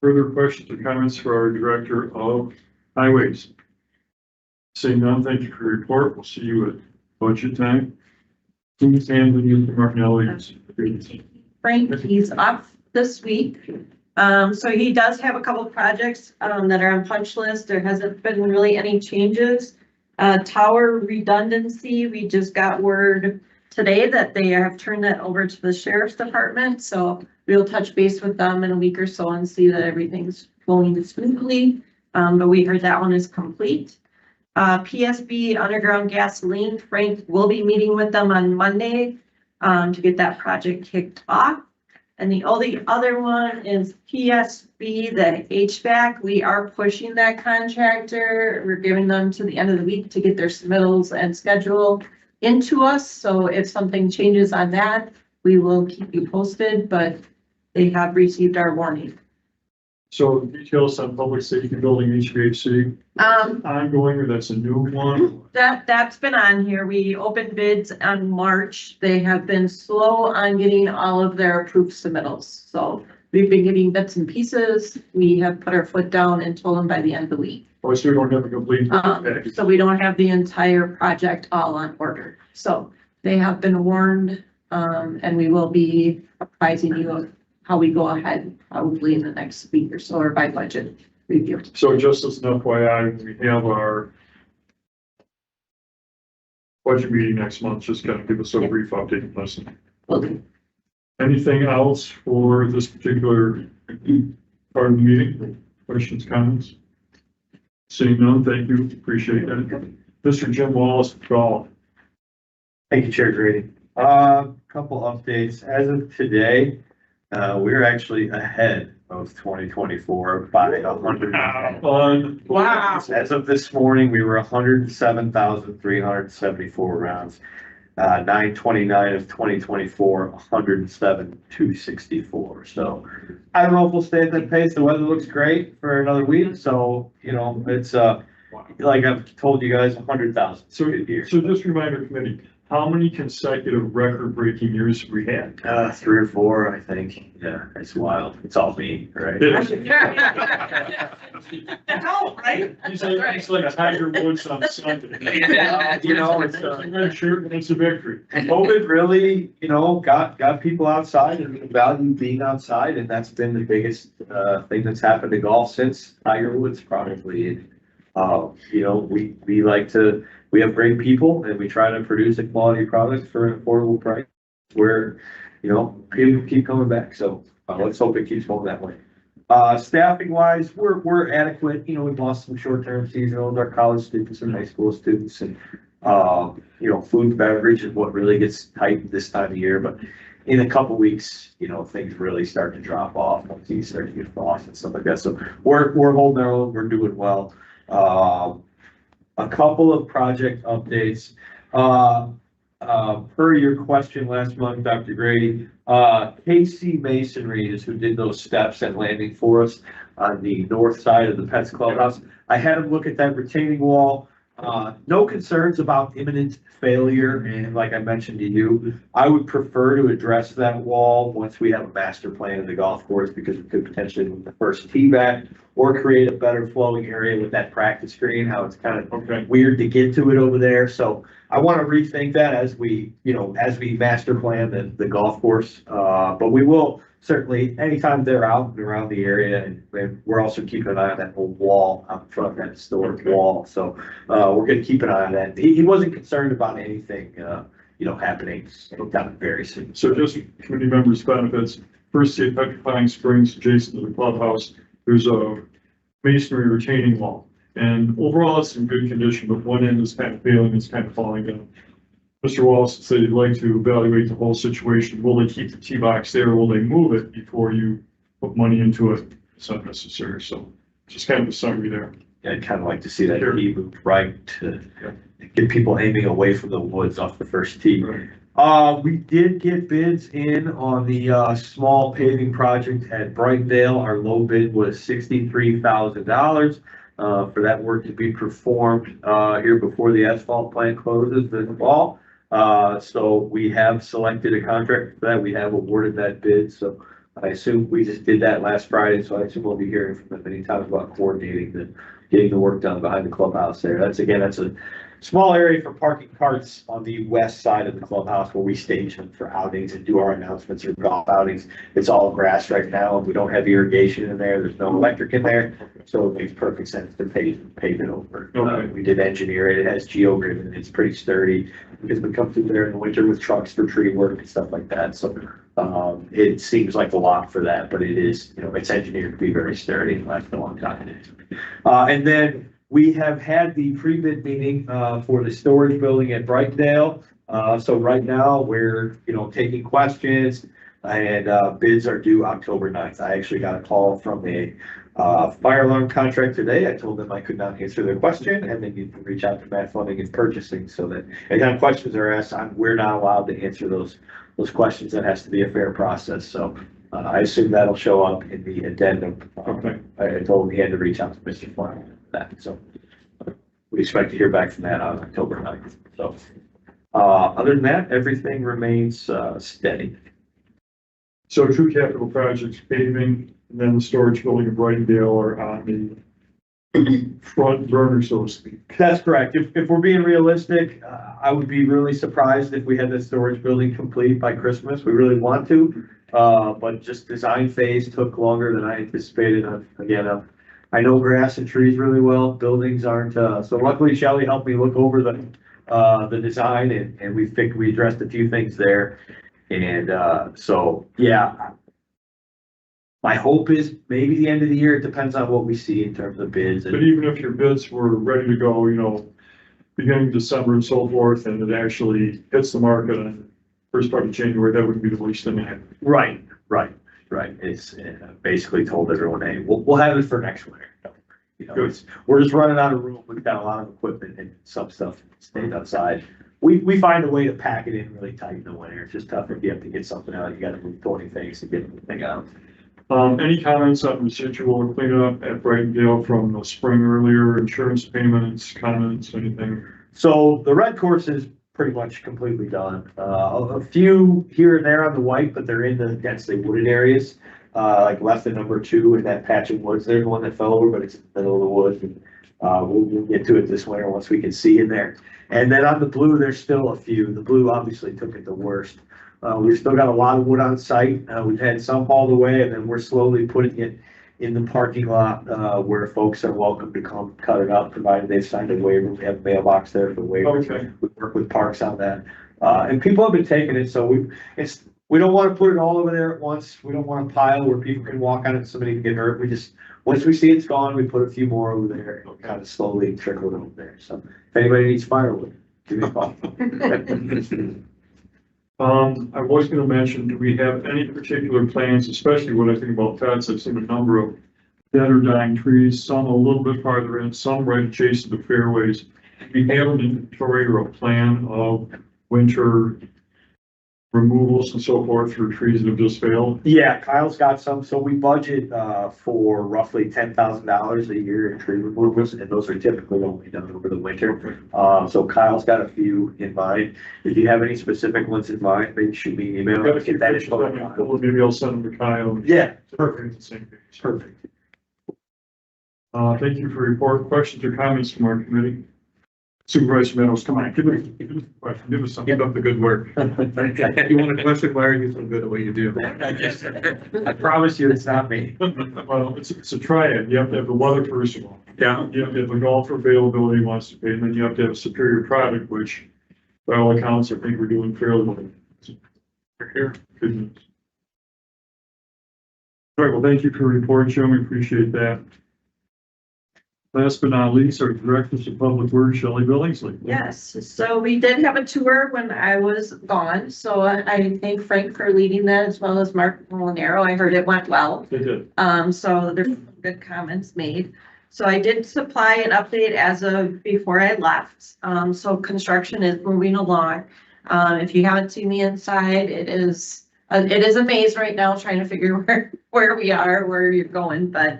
further questions or comments for our Director of Highways? Seeing none, thank you for your report. We'll see you at budget time. Who's handling you from Martinelli's? Frank, he's off this week. So he does have a couple projects, that are on punch list. There hasn't been really any changes. Tower redundancy, we just got word today that they have turned that over to the sheriff's department. So we'll touch base with them in a week or so and see that everything's going smoothly. But we heard that one is complete. PSB underground gasoline, Frank will be meeting with them on Monday to get that project kicked off. And the only other one is PSB, the HVAC. We are pushing that contractor. We're giving them to the end of the week to get their submittals and schedule into us. So if something changes on that, we will keep you posted, but they have received our warning. So details on public safety building HVAC, ongoing, or that's a new one? That's been on here. We opened bids on March. They have been slow on getting all of their approved submittals. So we've been getting bits and pieces. We have put our foot down and told them by the end of the week. Oh, so we don't have a complete package. So we don't have the entire project all on order. So they have been warned, and we will be apprising you of how we go ahead probably in the next week or so, or by budget review. So just as an FYI, we have our budget meeting next month, just kind of give us a brief update and listen. Okay. Anything else for this particular part of the meeting? Questions, comments? Seeing none, thank you, appreciate that. Mr. Jim Wallace, call. Thank you, Chair Grady. Couple updates. As of today, we're actually ahead of 2024 by 100. Wow. As of this morning, we were 107,374 rounds. 9/29 of 2024, 107,264. So I don't know if we'll stay at that pace. The weather looks great for another week. So, you know, it's like I've told you guys, 100,000. So just remind our committee, how many consecutive record-breaking years have we had? 3 or 4, I think. Yeah, it's wild. It's all me, right? Right? He's like Tiger Woods on Sunday. You know, it's Red shirt and it's a victory. COVID really, you know, got people outside and value being outside, and that's been the biggest thing that's happened to golf since Tiger Woods probably. You know, we like to, we have great people and we try to produce a quality product for an affordable price where, you know, people keep coming back. So let's hope it keeps going that way. Staffing wise, we're adequate. You know, we've lost some short-term seasonals, our college students and high school students, and, you know, food and beverage is what really gets tight this time of year. But in a couple weeks, you know, things really start to drop off once you start to get off and stuff like that. So we're holding our own, we're doing well. A couple of project updates. Per your question last month, Dr. Grady, KC Masonry is who did those steps at Landing for us on the north side of the Pets Clubhouse. I had them look at that retaining wall. No concerns about imminent failure, and like I mentioned to you, I would prefer to address that wall once we have a master plan of the golf course, because we could potentially move the first tee back or create a better flowing area with that practice green, how it's kind of weird to get to it over there. So I want to rethink that as we, you know, as we master plan the golf course. But we will certainly, anytime they're out and around the area, and we're also keeping an eye on that old wall out front, that historic wall. So we're going to keep an eye on that. He wasn't concerned about anything, you know, happening down very soon. So just committee members' benefits, first at Petrifying Springs, adjacent to the clubhouse, there's a masonry retaining wall. And overall, it's in good condition, but one end is kind of failing, it's kind of falling down. Mr. Wallace said he'd like to evaluate the whole situation. Will they keep the tee box there? Or will they move it before you put money into it? It's unnecessary. So just kind of a summary there. I'd kind of like to see that tee moved right to get people aiming away from the woods off the first tee. We did get bids in on the small paving project at Brightdale. Our low bid was $63,000 for that work to be performed here before the asphalt plant closes this fall. So we have selected a contractor for that. We have awarded that bid. So I assume we just did that last Friday. So I assume we'll be hearing from them anytime about coordinating getting the work done behind the clubhouse there. That's a small area for parking carts on the west side of the clubhouse where we stage them for outings and do our announcements or golf outings. It's all grass right now, and we don't have irrigation in there. There's no electric in there, so it makes perfect sense to pave it over. We did engineer it. It has geogrid and it's pretty sturdy because we come through there in the winter with trucks for tree work and stuff like that. So it seems like a lot for that, but it is, it's engineered to be very sturdy and lasts a long time. And then we have had the pre-bid meeting for the storage building at Brightdale. So right now we're, taking questions and bids are due October 9th. I actually got a call from a fire alarm contractor today. I told them I could not answer their question and they need to reach out to Matt Fleming in purchasing so that anytime questions are asked, we're not allowed to answer those questions. That has to be a fair process. So I assume that'll show up in the addendum. I told him he had to reach out to Mr. Fleming for that. So we expect to hear back from that on October 9th. So other than that, everything remains steady. So two capital projects, paving and then the storage building of Brightdale are on the front burner, so to speak. That's correct. If we're being realistic, I would be really surprised if we had the storage building complete by Christmas. We really want to, but just design phase took longer than I anticipated. Again, I know grass and trees really well. Buildings aren't, so luckily Shelley helped me look over the design and we addressed a few things there. And so, yeah, my hope is maybe the end of the year. It depends on what we see in terms of bids. But even if your bids were ready to go, beginning of December and so forth, and it actually hits the market on first part of January, that would be the least thing to happen. Right. It's basically told everyone, hey, we'll have it for next winter. We're just running out of room. We've got a lot of equipment and some stuff stayed outside. We find a way to pack it in really tight in the winter. It's just tough if you have to get something out. You got to move 20 things to get everything out. Any comments on residual cleanup at Brightdale from the spring earlier, insurance payments, comments, anything? So the red course is pretty much completely done. A few here and there on the white, but they're in the densely wooded areas. Like left in number 2 in that patch of woods. There's one that fell over, but it's in the middle of the woods. And, we'll get to it this winter once we can see in there. And then on the blue, there's still a few. The blue obviously took it the worst. We've still got a lot of wood on site. We've had some hauled away, and then we're slowly putting it in the parking lot where folks are welcome to come cut it up, provided they've signed a waiver. We have a mailbox there for waivers. Okay. We work with Parks on that. And people have been taking it, so we don't want to put it all over there at once. We don't want a pile where people can walk on it and somebody can get hurt. We just, once we see it's gone, we put a few more over there. It'll kind of slowly trickle it over there. So if anybody needs firewood, give me a call. I was gonna mention, do we have any particular plans, especially when I think about pets? I've seen a number of dead or dying trees, some a little bit farther in, some right adjacent to fairways. Do we have an inventory or a plan of winter removals and so forth for trees that have just failed? Yeah, Kyle's got some. So we budget for roughly $10,000 a year in tree removals, and those are typically only done over the winter. So Kyle's got a few in mind. If you have any specific ones in mind, maybe shoot me an email. Get that info. Maybe I'll send them to Kyle. Yeah, Perfect. Same page. perfect. Thank you for your report. Questions or comments from our committee? Supervisor Meadows, come on, give us a question. Give us something. Keep up the good work. You want a question, why are you so good at what you do? I promise you, it's not me. Well, it's a triad. You have to have the weather first of all. Yeah. You have to have the golfer availability wants to pay, and then you have to have a superior product, which by all accounts, I think we're doing fairly well. Here, good news. All right, well, thank you for your report, Jim. We appreciate that. Last but not least, our Directors of Public Works, Shelley Billingsley. Yes, so we did have a tour when I was gone, so I thank Frank for leading that as well as Mark Molinaro. I heard it went well. They did. So there's some good comments made. So I did supply an update as of before I left. So construction is moving along. If you haven't seen the inside, it is a maze right now, trying to figure where we are, where you're going, but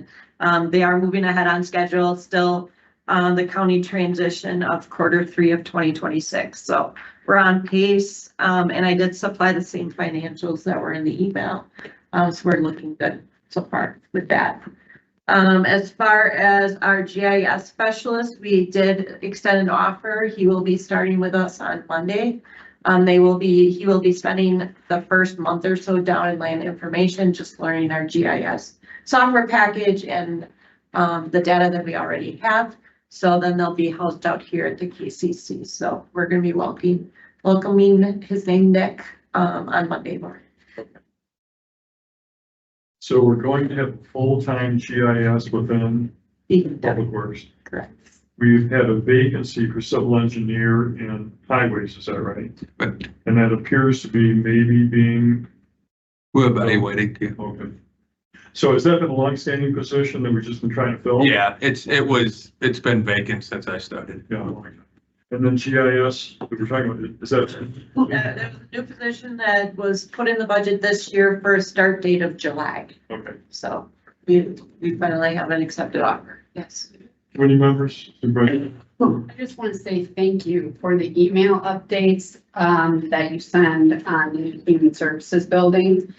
they are moving ahead on schedule still. The county transition of Q3 of 2026. So we're on pace. And I did supply the same financials that were in the email. So we're looking good so far with that. As far as our GIS specialist, we did extend an offer. He will be starting with us on Monday. He will be spending the first month or so down in land information, just learning our GIS software package and the data that we already have. So then they'll be housed out here at the KCC. So we're going to be welcoming his name, Nick, on Monday morning. So we're going to have a full-time GIS within Public Works. Correct. We've had a vacancy for civil engineer and highways, is that right? And that appears to be maybe being. We're evaluating. Okay. So has that been a long-standing position that we've just been trying to fill? Yeah, it's been vacant since I started. Yeah. And then GIS, that we're talking about, is that? There was a new position that was put in the budget this year for a start date of July. Okay. So we finally have an accepted offer. Yes. Committee members? I just want to say thank you for the email updates that you send on the Human Services building.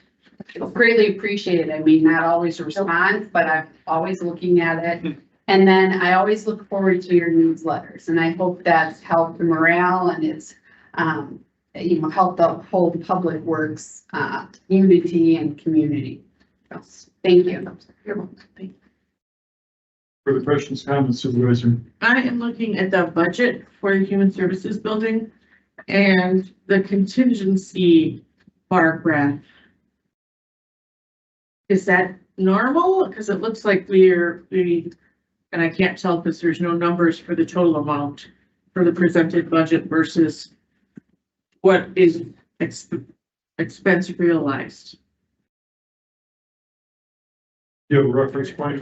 Greatly appreciated. I mean, not always respond, but I'm always looking at it. And then I always look forward to your newsletters, and I hope that's helped the morale and it's, helped uphold Public Works, unity and community. So, thank you. You're welcome. Thank you. Further questions, comments, Supervisor? I am looking at the budget for the Human Services building and the contingency bar graph. Is that normal? Because it looks like and I can't tell because there's no numbers for the total amount for the presented budget versus what is expense realized. You have a reference point?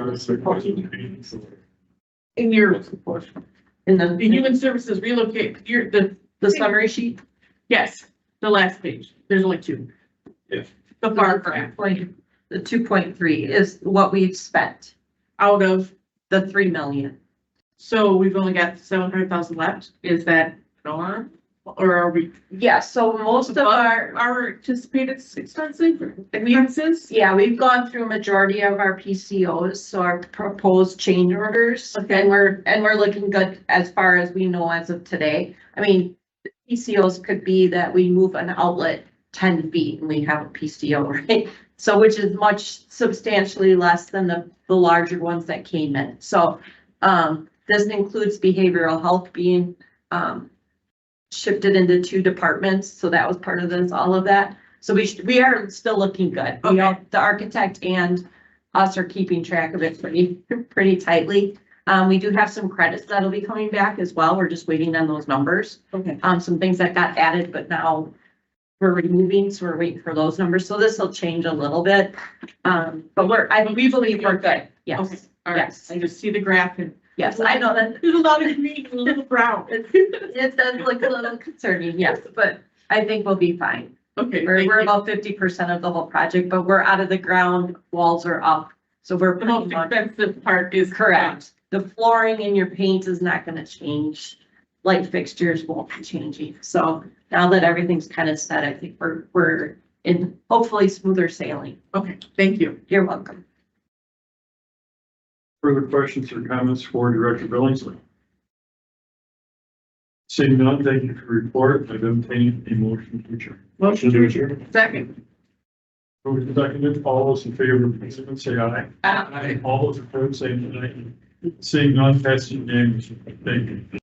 In your, the Human Services relocate, The summary sheet. Yes, the last page. There's only two. Yeah. The bar graph The 2.3 is what we've spent out of, the 3 million. so we've only got 700,000 left. Is that norm? Or are we? Yeah, so most of our, anticipated expenses? yeah, we've gone through a majority of our PCOs, so our proposed change orders. Okay. And we're looking good as far as we know as of today. I mean, PCOs could be that we move an outlet 10 feet and we have a PCO, right? So which is much substantially less than the larger ones that came in. So this includes behavioral health being shifted into 2 departments. So that was part of this, all of that. So we are still looking good. Okay. The architect and us are keeping track of it pretty tightly. We do have some credits that'll be coming back as well. We're just waiting on those numbers. Okay. Some things that got added, but now we're removing, so we're waiting for those numbers. So this will change a little bit. But we believe we're good. Okay, Yes. all right. Yes. I just see the graph and Yes, I know that. there's a lot of green and a little brown. It does look a little concerning, yes, but I think we'll be fine. Okay. We're thank you. about 50% of the whole project, but we're out of the ground, walls are up. So we're The most pretty much expensive part is. correct. The flooring and your paint is not gonna change. Light fixtures won't be changing. So now that everything's kind of set, I think we're in hopefully smoother sailing. Okay, thank you. You're welcome. Further questions or comments for Director Billingsley? Seeing none, thank you for the report. I've obtained a motion to adjourn. Motion to adjourn. Second. Moved and seconded. All those in favor of the statement say aye. Aye. All those opposed say nay. Seeing none, passing unanimously. Thank you.